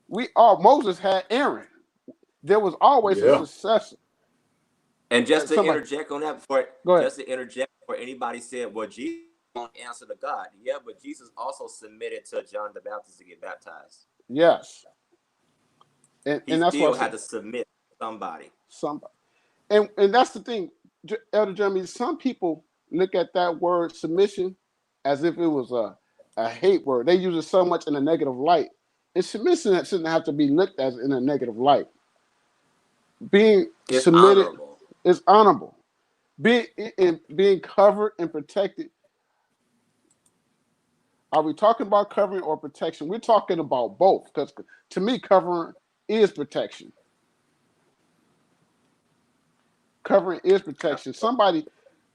Moses had Aaron. There was always a successor. And just to interject on that before anybody said, well, Jesus won't answer to God. Yeah, but Jesus also submitted to John the Baptist to get baptized. Yes. And that's still had to submit to somebody. And that's the thing, Elder Jeremy, some people look at that word submission as if it was a hate word. They use it so much in a negative light. And submission shouldn't have to be looked at in a negative light. Being submitted is honorable. Being covered and protected. Are we talking about covering or protection? We're talking about both, because to me, covering is protection. Covering is protection. Somebody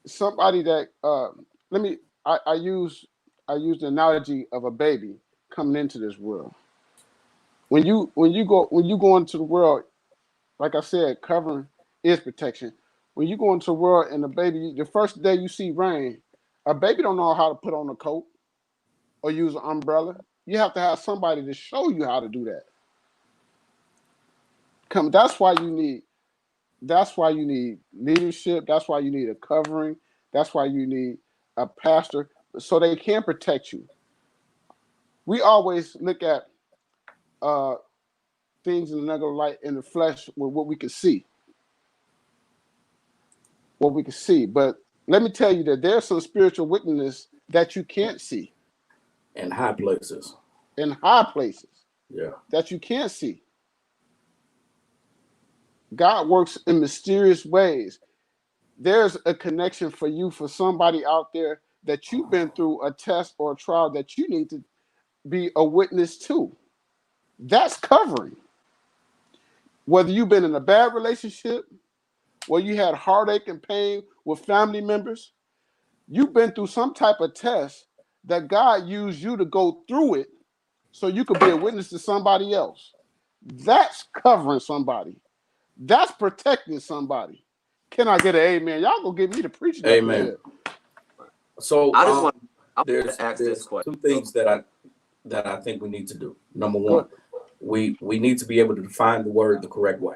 that I use the analogy of a baby coming into this world. When you go into the world, like I said, covering is protection. When you go into the world and the first day you see rain, a baby don't know how to put on a coat or use an umbrella. You have to have somebody to show you how to do that. That's why you need leadership. That's why you need a covering. That's why you need a pastor, so they can protect you. We always look at things in the negative light in the flesh with what we can see. But let me tell you that there's some spiritual wickedness that you can't see. In high places. Yeah. That you can't see. God works in mysterious ways. There's a connection for you, for somebody out there that you've been through a test or a trial that you need to be a witness to. That's covering. Whether you've been in a bad relationship, where you had heartache and pain with family members, you've been through some type of test that God used you to go through it so you could be a witness to somebody else. That's covering somebody. That's protecting somebody. Can I get an amen? Y'all gonna get me to preaching. Amen. So I just want there's to ask this two question. things that I think we need to do. Number Go one, we need to be able to define the word the correct way,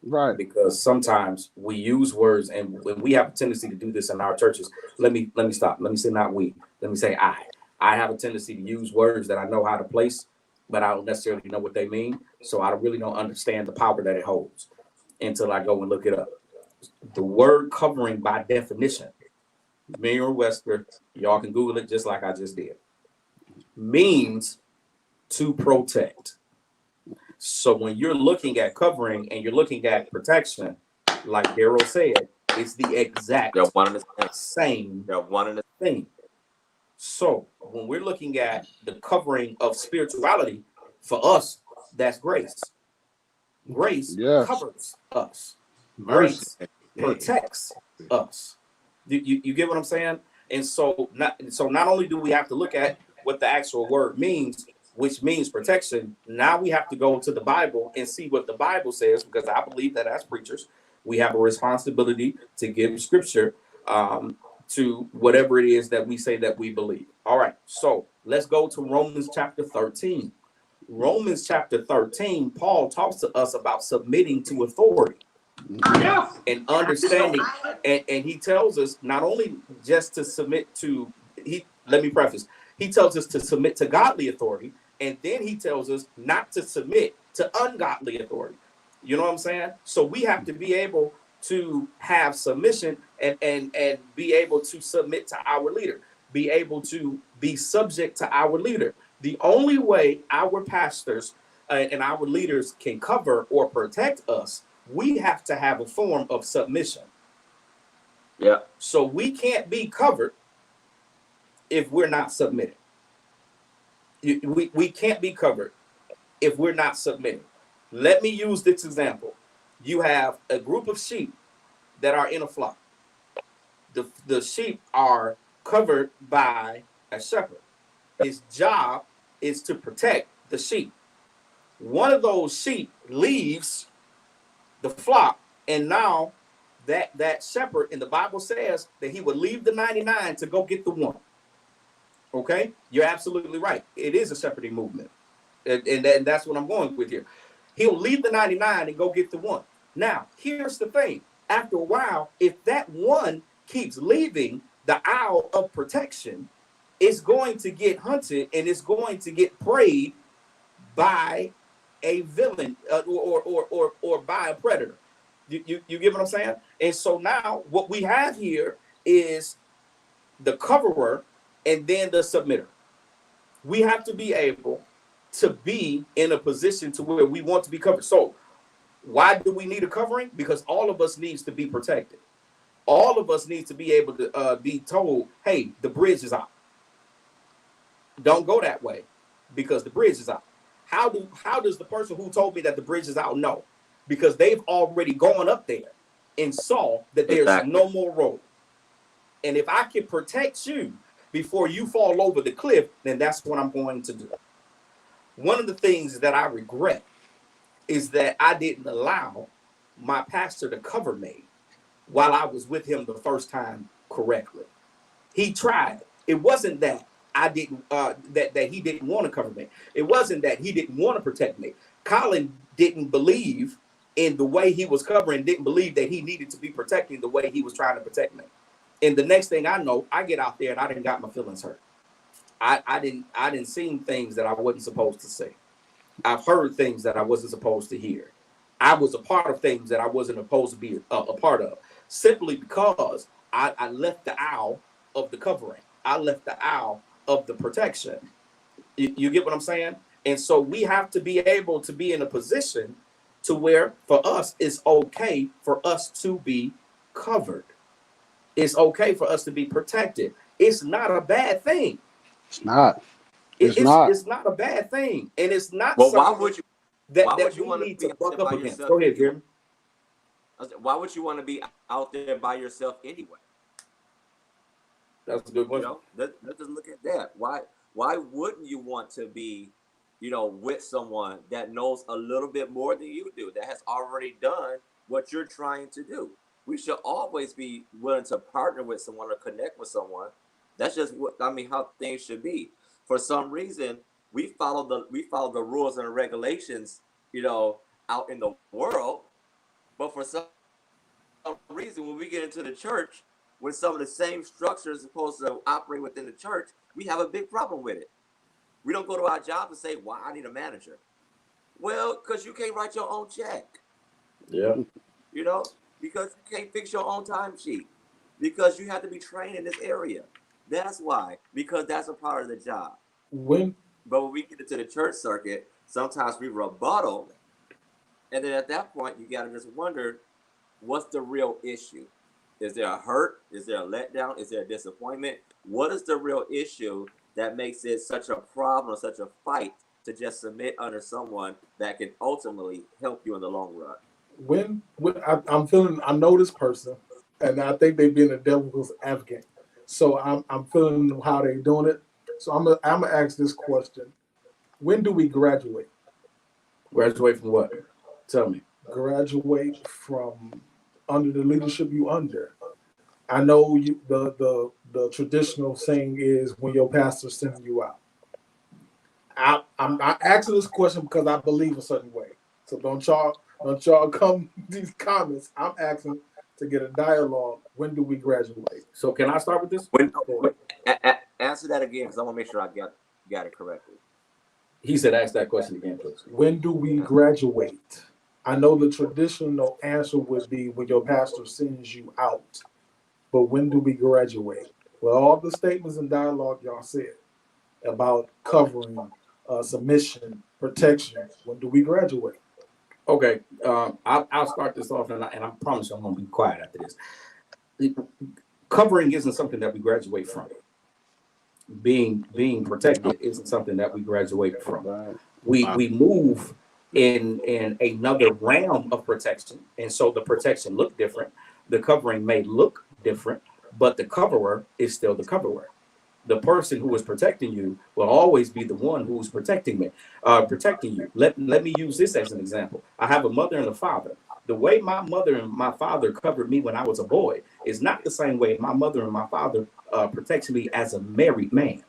right. because sometimes we use words, and when we have a tendency to do this in our churches. Let me stop. Let me say not we. Let me say I. I have a tendency to use words that I know how to place, but I don't necessarily know what they mean. So I really don't understand the power that it holds until I go and look it up. The word covering, by definition, Merriam-Webster, y'all can Google it just like I just did, means to protect. So when you're looking at covering and you're looking at protection, like Daryl said, it's the They're exact one and the same. same They're one and the thing. So when we're looking at the covering of spirituality, for us, that's grace. Grace Yes. covers us. Mercy. Grace protects us. You get what I'm saying? And so not only do we have to look at what the actual word means, which means protection, now we have to go to the Bible and see what the Bible says, because I believe that as preachers, we have a responsibility to give scripture to whatever it is that we say that we believe. All right, so let's go to Romans chapter 13. Romans chapter 13, Paul talks to us about submitting to authority and understanding, and he tells us not only just to submit to, let me preface, he tells us to submit to godly authority, and then he tells us not to submit to ungodly authority. You know what I'm saying? So we have to be able to have submission and be able to submit to our leader, be able to be subject to our leader. The only way our pastors and our leaders can cover or protect us, we have to have a form of submission. Yeah. So we can't be covered if we're not submitting. We can't be covered if we're not submitting. Let me use this example. You have a group of sheep that are in a flock. The sheep are covered by a shepherd. His job is to protect the sheep. One of those sheep leaves the flock, and now that shepherd in the Bible says that he would leave the 99 to go get the one. Okay, you're absolutely right. It is a shepherding movement, and that's what I'm going with here. He'll leave the 99 and go get the one. Now, here's the thing. After a while, if that one keeps leaving the aisle of protection, it's going to get hunted and it's going to get preyed by a villain or by a predator. You get what I'm saying? And so now what we have here is the coverer and then the submitter. We have to be able to be in a position to where we want to be covered. So why do we need a covering? Because all of us needs to be protected. All of us needs to be able to be told, hey, the bridge is out. Don't go that way because the bridge is out. How does the person who told me that the bridge is out know? Because they've already gone up there and saw that there's Exactly. no more road. And if I can protect you before you fall over the cliff, then that's what I'm going to do. One of the things that I regret is that I didn't allow my pastor to cover me while I was with him the first time correctly. He tried. It wasn't that I didn't that he didn't want to cover me. It wasn't that he didn't want to protect me. Colin didn't believe in the way he was covering, didn't believe that he needed to be protecting the way he was trying to protect me. And the next thing I know, I get out there and I didn't got my feelings hurt. I didn't see things that I wasn't supposed to say. I've heard things that I wasn't supposed to hear. I was a part of things that I wasn't supposed to be a part of, simply because I left the aisle of the covering. I left the aisle of the protection. You get what I'm saying? And so we have to be able to be in a position to where for us it's okay for us to be covered. It's okay for us to be protected. It's not a bad thing. It's not. It's not. It's not a bad thing, and it's not Well, something why would that you we want to need be to out buck there up by against. yourself? Go ahead, Jeremy. Why would you want to be out there by yourself anyway? That's a good You question. know, let's just look at that. Why wouldn't you want to be, with someone that knows a little bit more than you do, that has already done what you're trying to do? We should always be willing to partner with someone or connect with someone That's just what I mean. How things should be. For some reason, we follow the rules and the regulations, out in the world. But for some reason, when we get into the church, when some of the same structures are supposed to operate within the church, we have a big problem with it. We don't go to our job and say, "Why I need a manager." Well, because you can't write your own check. Yeah. Because you can't fix your own timesheet. Because you have to be trained in this area. That's why. Because that's a part of the job. When But when we get into the church circuit, sometimes we rebuttal. And then at that point, you got to just wonder, what's the real issue? Is there a hurt? Is there a letdown? Is there a disappointment? What is the real issue that makes it such a problem, such a fight to just submit under someone that can ultimately help you in the long run? I know this person, and I think they've been a devil's advocate. So I'm feeling how they're doing it. So I'm gonna ask this question: when do we graduate? Graduate from what? Tell me. Graduate from under the leadership you under. I know the traditional saying is when your pastor's sending you out. I'm not asking this question because I believe a certain way. So don't y'all come these comments. I'm asking to get a dialogue. When do we graduate? So can I start with this? Answer that again, because I want to make sure I got it correctly. He said, ask that question again, please. When do we graduate? I know the traditional answer would be when your pastor sends you out. But when do we graduate? Well, all the statements and dialogue y'all said about covering, submission, protection. When do we graduate? Okay, I'll start this off, and I promise you I'm going to be quiet after this. Covering isn't something that we graduate from. Being protected isn't something that we graduate from. We move in another realm of protection, and so the protection look different. The covering may look different, but the coverer is still the coverer. The person who is protecting you will always be the one who's protecting you. Let me use this as an example. I have a mother and a father. The way my mother and my father covered me when I was a boy is not the same way my mother and my father protects me as a married man.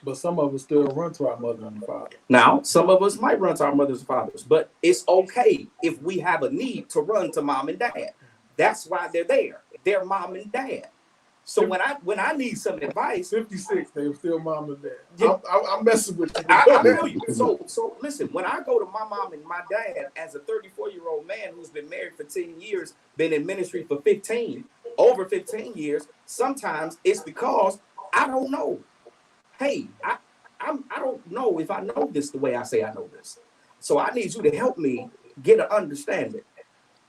But some of us still run to our mother and father. Now, some of us might run to our mothers and fathers, but it's okay if we have a need to run to mom and dad. That's why they're there. They're mom and dad. So when I need some advice, 56, they still mom and dad. Yeah. I'm messing with you. I feel you. So listen, when I go to my mom and my dad as a 34-year-old man who's been married for 10 years, been in ministry for over 15 years, sometimes it's because I don't know. Hey, I don't know if I know this the way I say I know this. So I need you to help me get an understanding.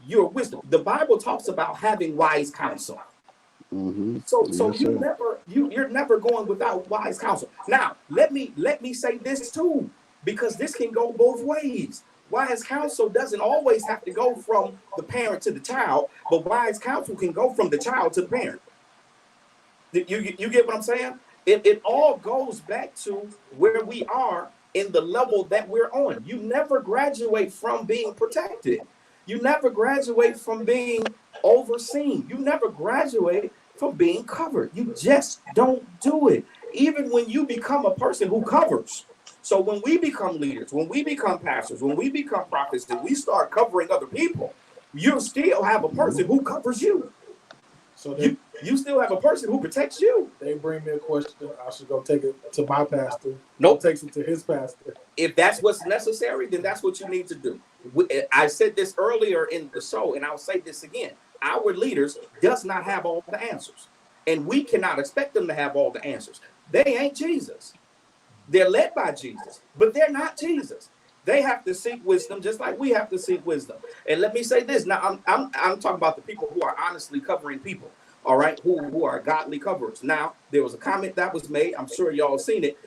Your wisdom. The Bible talks about having wise counsel. Mm-hmm. So Yes, you're never going without wise counsel. Now, let me say this too, because this can go both ways. Wise counsel doesn't always have to go from the parent to the child, but wise counsel can go from the child to the parent. You get what I'm saying? It all goes back to where we are in the level that we're on. You never graduate from being protected. You never graduate from being overseen. You never graduate from being covered. You just don't do it. Even when you become a person who covers. So when we become leaders, when we become pastors, when we become prophets, and we start covering other people, you still have a person who covers you. So you still have a person who protects you. They bring me a question. I should go take it to my pastor. Nope. Takes it to his pastor. If that's what's necessary, then that's what you need to do. I said this earlier in the show, and I'll say this again. Our leaders does not have all the answers, and we cannot expect them to have all the answers. They ain't Jesus. They're led by Jesus, but they're not Jesus. They have to seek wisdom just like we have to seek wisdom. And let me say this. Now, I'm talking about the people who are honestly covering people, all right, who are godly coverers. Now, there was a comment that was made, I'm sure y'all seen it,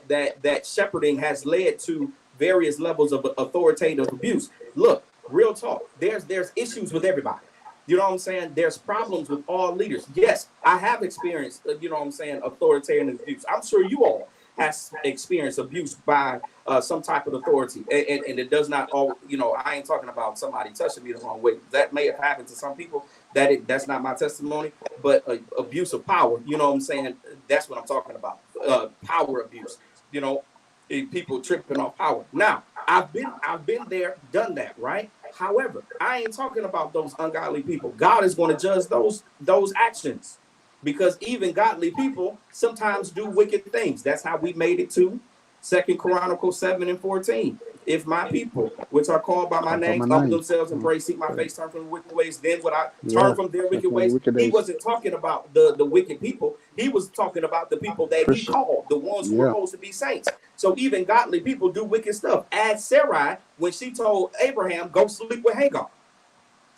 that shepherding has led to various levels of authoritative abuse. Look, real talk, there's issues with everybody. You know what I'm saying? There's problems with all leaders. Yes, I have experienced, you know what I'm saying, authoritative abuse. I'm sure you all has experienced abuse by some type of authority. And it does not all, you know, I ain't talking about somebody touching me the wrong way. That may have happened to some people, That's not my testimony, but abuse of power. You know what I'm saying? That's what I'm talking about. Power abuse. You know, people tripping off power. Now, I've been there, done that, right? However, I ain't talking about those ungodly people. God is going to judge those actions, because even godly people sometimes do wicked things. That's how we made it to 2 Chronicles 7:14. If my people, which are called by my name, humble themselves and pray, seek my face, turn from the wicked ways, then would I turn from their wicked ways. He wasn't talking about the wicked people. He was talking about the people that he called, the ones who were supposed to be saints. So even godly people do wicked stuff. As Sarai, when she told Abraham, go sleep with Hagar.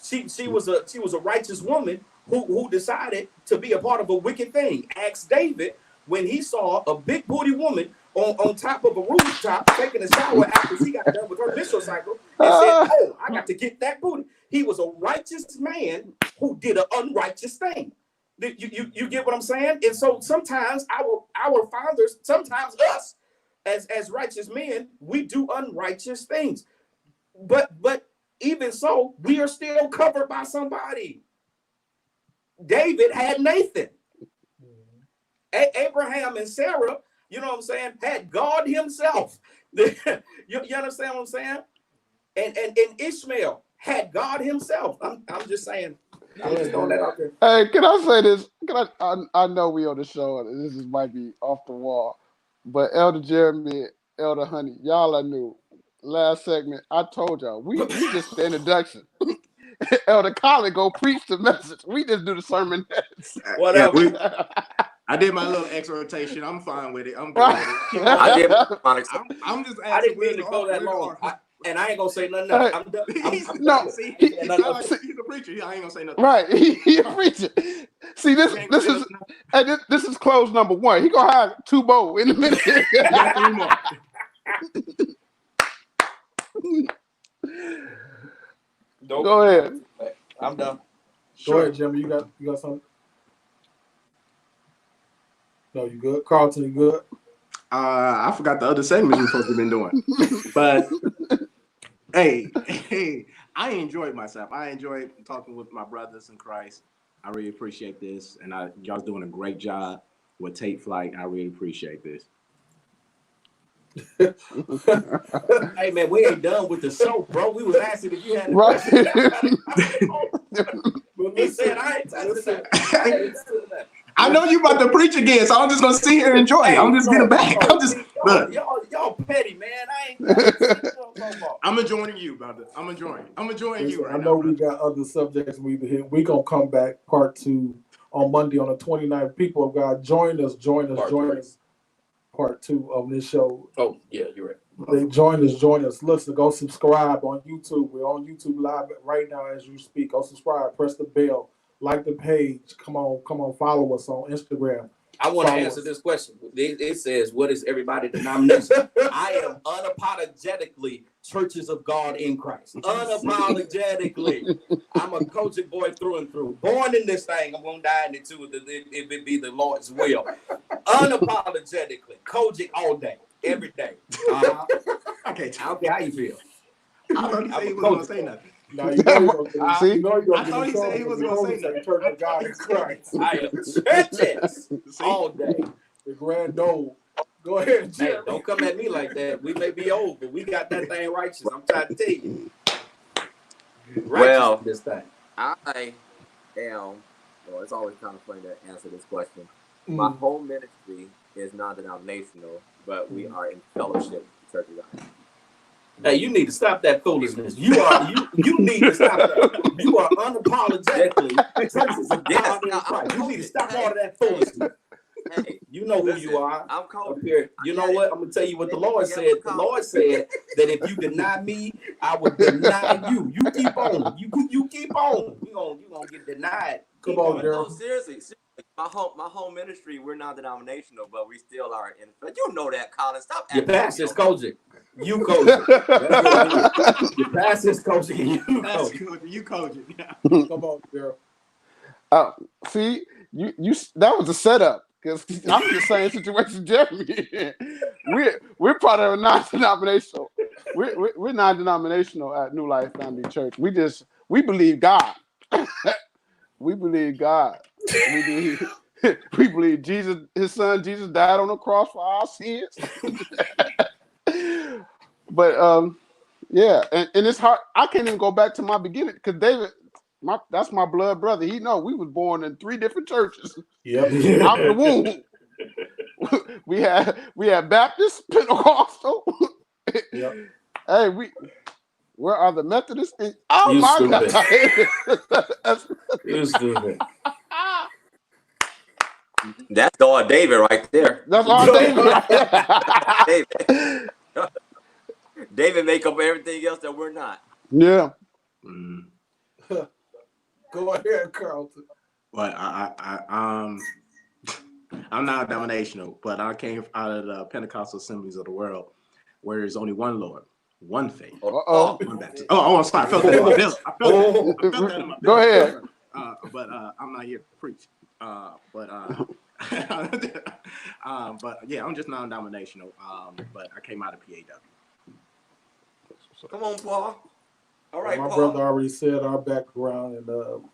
She was a righteous woman who decided to be a part of a wicked thing. Ask David, when he saw a big booty woman on top of a rooftop taking a shower after she got done with her menstrual cycle, and said, oh, I got to get that booty. He was a righteous man who did an unrighteous thing. You get what I'm saying? And so sometimes our fathers, sometimes us as righteous men, we do unrighteous things. But even so, we are still covered by somebody. David had Nathan. Abraham and Sarah, you know what I'm saying, had God himself. you understand what I'm saying? And Ishmael had God himself. I'm just saying. I'm just throwing that out there. Hey, can I say this? I know we on the show, and this might be off the wall, but Elder Jeremy, Elder Honey, y'all I knew. Last segment, I told y'all, we just the introduction. Elder Colin go preach the message. We just do the sermon. Whatever. Yeah, I did my little exhortation. I'm fine with it. I'm good with it. I did. I'm just asking. I didn't mean to go that long. And I ain't gonna say nothing else. I'm done. He's a preacher. I ain't gonna say nothing. Right, he a preacher. See, this is close number one. He gonna have 2 more in a minute. Got 3 more. Go ahead. I'm done. Go ahead, Jimmy. You got something? No, you good? Carlton, you good? I forgot the other segments we're supposed to have been doing. But hey, I enjoyed myself. I enjoyed talking with my brothers in Christ. I really appreciate this. And y'all's doing a great job with TateFlight. I really appreciate this. Hey man, we ain't done with the show, bro. We was asking if you had right. But me saying I ain't touching that. I know you about to preach again, so I'm just gonna sit here and enjoy it. I'm just getting back. I'm just look. Y'all petty, man. I ain't. I'm enjoying you, brother. I'm enjoying you right now. I know we got other subjects we hit. We gonna come back part 2 on Monday on the 29th. People of God, join us. Part 2 of this show. Oh yeah, you're right. Join us. Listen, go subscribe on YouTube. We're on YouTube Live right now as you speak. Go subscribe, press the bell, like the page. Come on, follow us on Instagram. I want to answer this question. It says, what is everybody's denomination? I am unapologetically Churches of God in Christ. Unapologetically. I'm a Kojic boy through and through. Born in this thing. I'm going to die in it too if it be the Lord's will. Unapologetically. Kojic all day. Every day. Okay, how you feel? I thought he said he wasn't going to say nothing. No, you know I thought he said he was going to say nothing. Church of God in Christ. I am churches all day. The grand old. Go ahead, Jim. Hey, don't come at me like that. We may be old, but we got that thing righteous. I'm trying to tell you. Well, this thing. I am. Well, it's always kind of funny to answer this question. My whole ministry is non-denominational, but we are in fellowship with the Church of God. Hey, you need to stop that foolishness. You need to stop that. You are unapologetically Churches of God in Christ. You need to stop all of that foolishness. Hey, you know who you are. I'm cold. Here. You know what? I'm gonna tell you what the Lord said. The Lord said that if you deny me, I would deny you. You keep on. You keep on. You gonna get denied. Come on, girl. No, seriously. My home ministry, we're not denominational, but we still are in. But you know that, Colin. Stop. Your pastor's Kojic. You Kojic. Your pastor's Kojic. You Kojic. Come on, girl. See, you that was a setup. Because I'm in the same situation, Jeremy. We're part of a non-denominational. We're non-denominational at New Life Family Church. We believe God. we believe God. We believe, we believe Jesus, his son Jesus died on the cross for our sins. But yeah, and it's hard. I can't even go back to my beginning because David, that's my blood brother. He know we was born in 3 different churches Yep. out the womb. we had Baptist, Pentecostal. Yep. Hey, where are the Methodists? Oh You my stupid. God! You stupid. That's all David right there. That's all David right David. there. David make up everything else that we're not. Yeah. Mm. Go ahead, Carlton. But I'm not denominational, but I came out of the Pentecostal assemblies of the world, where there's only one Lord, one faith, Uh-oh. one baptism. I'm sorry. I felt that in my belly. I felt that in my belly. Go ahead. But I'm not here to preach. But yeah, I'm just non-denominational. But I came out of PAW. Come on, Paul. All right, My Paul. brother already said our background, and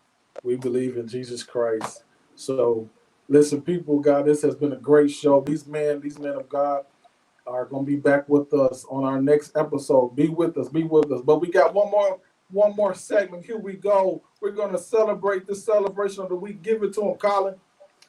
we believe in Jesus Christ. So, listen, people, God, this has been a great show. These men of God are going to be back with us on our next episode. Be with us. But we got one more segment. Here we go. We're going to celebrate this celebration of the week. Give it to him, Colin.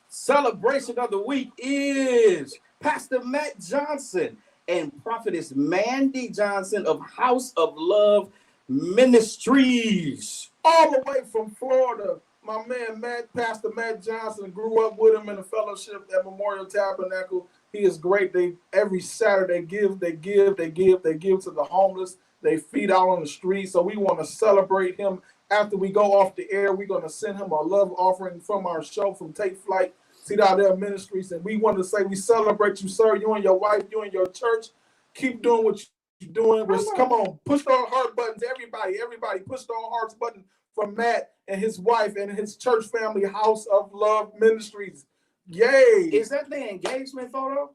Celebration of the week is Pastor Matt Johnson and Prophetess Mandy Johnson of House of Love Ministries. All the way from Florida, my man Pastor Matt Johnson, grew up with him in the fellowship at Memorial Tabernacle. He is great. They every Saturday give to the homeless. They feed out on the street. So we want to celebrate him. After we go off the air, we're going to send him a love offering from our show from TateFlight, Cedar Ministries. And we want to say we celebrate you, sir, you and your wife, you and your church. Keep doing what you're doing. Come on, push the heart buttons. Everybody, push the hearts button for Matt and his wife and his church family, House of Love Ministries. Yay! Is that their engagement photo?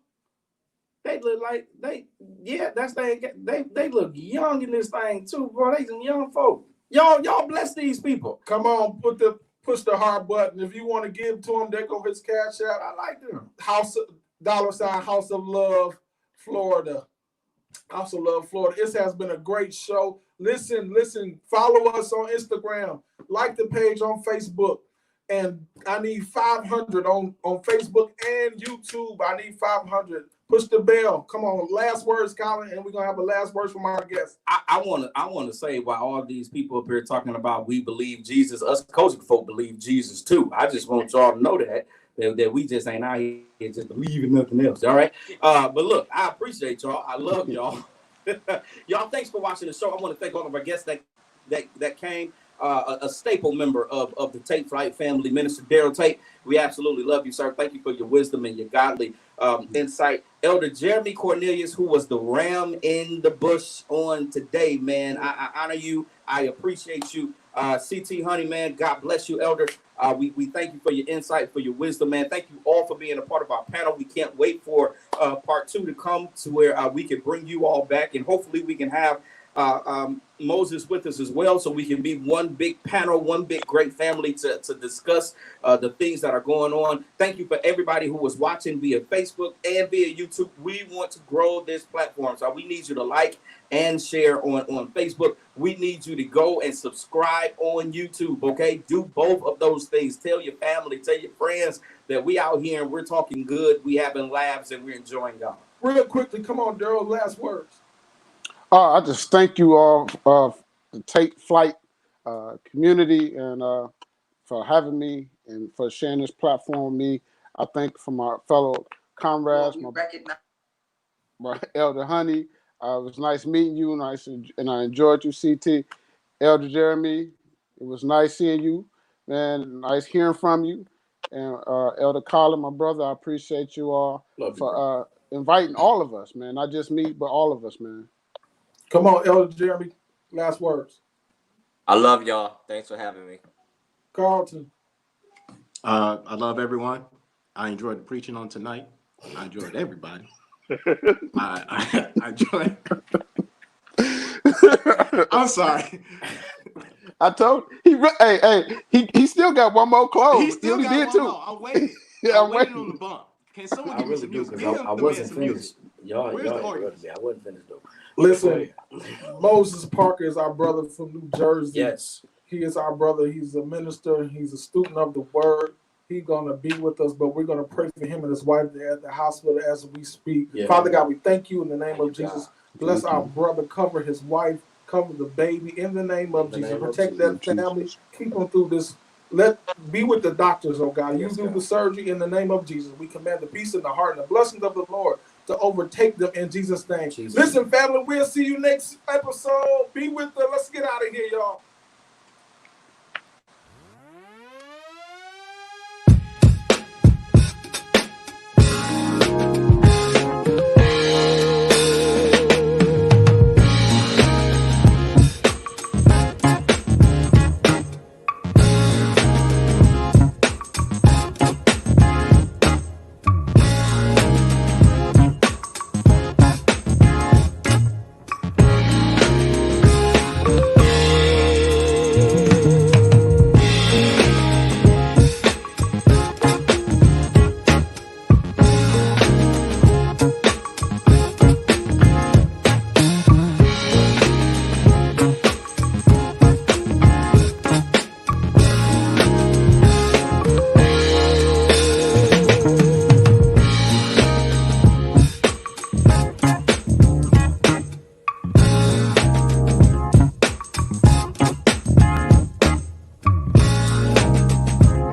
They look like that's they look young in this thing too, bro. They some young folk. Y'all bless these people. Come on, push the heart button. If you want to give to him, there go his cash out. I like them. House of Love, Florida. House of Love, Florida. This has been a great show. Listen, follow us on Instagram. Like the page on Facebook. And I need 500 on Facebook and YouTube. I need 500. Push the bell. Come on. Last words, Colin, and we're gonna have a last words from our guests. I wanna say, while all these people up here talking about we believe Jesus, us coaching folk believe Jesus too. I just want y'all to know that we just ain't out here just believing nothing else. All right. But look, I appreciate y'all. I love y'all. Y'all, thanks for watching the show. I want to thank all of our guests that came. A staple member of the TateFlight family, Minister Daryl Tate. We absolutely love you, sir. Thank you for your wisdom and your godly insight. Elder Jeremy Cornelius, who was the ram in the bush on today, man. I honor you. I appreciate you. CT Honey, man, God bless you, Elder. We thank you for your insight, for your wisdom, man. Thank you all for being a part of our panel. We can't wait for part 2 to come to where we can bring you all back, and hopefully we can have Moses with us as well, so we can be one big panel, one big great family to discuss the things that are going on. Thank you for everybody who was watching via Facebook and via YouTube. We want to grow this platform, so we need you to like and share on Facebook. We need you to go and subscribe on YouTube, okay? Do both of those things. Tell your family, tell your friends that we out here and we're talking good, we having laughs, and we're enjoying God. Real quickly, come on, Daryl, last words. I just thank you all, the TateFlight community, and for having me and for sharing this platform with me. I thank for my fellow comrades, my Elder Honey. It was nice meeting you, and I enjoyed you, CT. Elder Jeremy, it was nice seeing you, man. Nice hearing from you. And Elder Colin, my brother, I appreciate you all for inviting all of us, man. Not just me, but all of us, man. Come on, Elder Jeremy. Last words. I love y'all. Thanks for having me. Carlton. I love everyone. I enjoyed the preaching on tonight. I enjoyed everybody. I enjoyed. I'm sorry. I told he still got one more close. He still only got did one two. more. I'm waiting. Yeah, I'm waiting on the bump. Can someone I give me really some do music? because Give I the man wasn't some finished. music. Y'all Where's the interrupted audience? me. I wasn't finished though. Listen, Moses Parker is our brother from New Jersey. Yes. He is our brother. He's a minister. He's a student of the word. He's going to be with us, but we're going to pray for him and his wife. They're at the hospital as we speak. Yeah. Father God, we thank you in the name Thank of you, Jesus. God. Bless Thank our you. brother. Cover his wife. Cover the baby in the name of In the Jesus. name of Protect Jesus. that family. Keep them through this. Be with the doctors, oh God. You Yes, do God. the surgery in the name of Jesus. We command the peace in the heart and the blessings of the Lord to overtake them in Jesus' name. Jesus. Listen, family, we'll see you next episode. Be with them. Let's get out of here, y'all.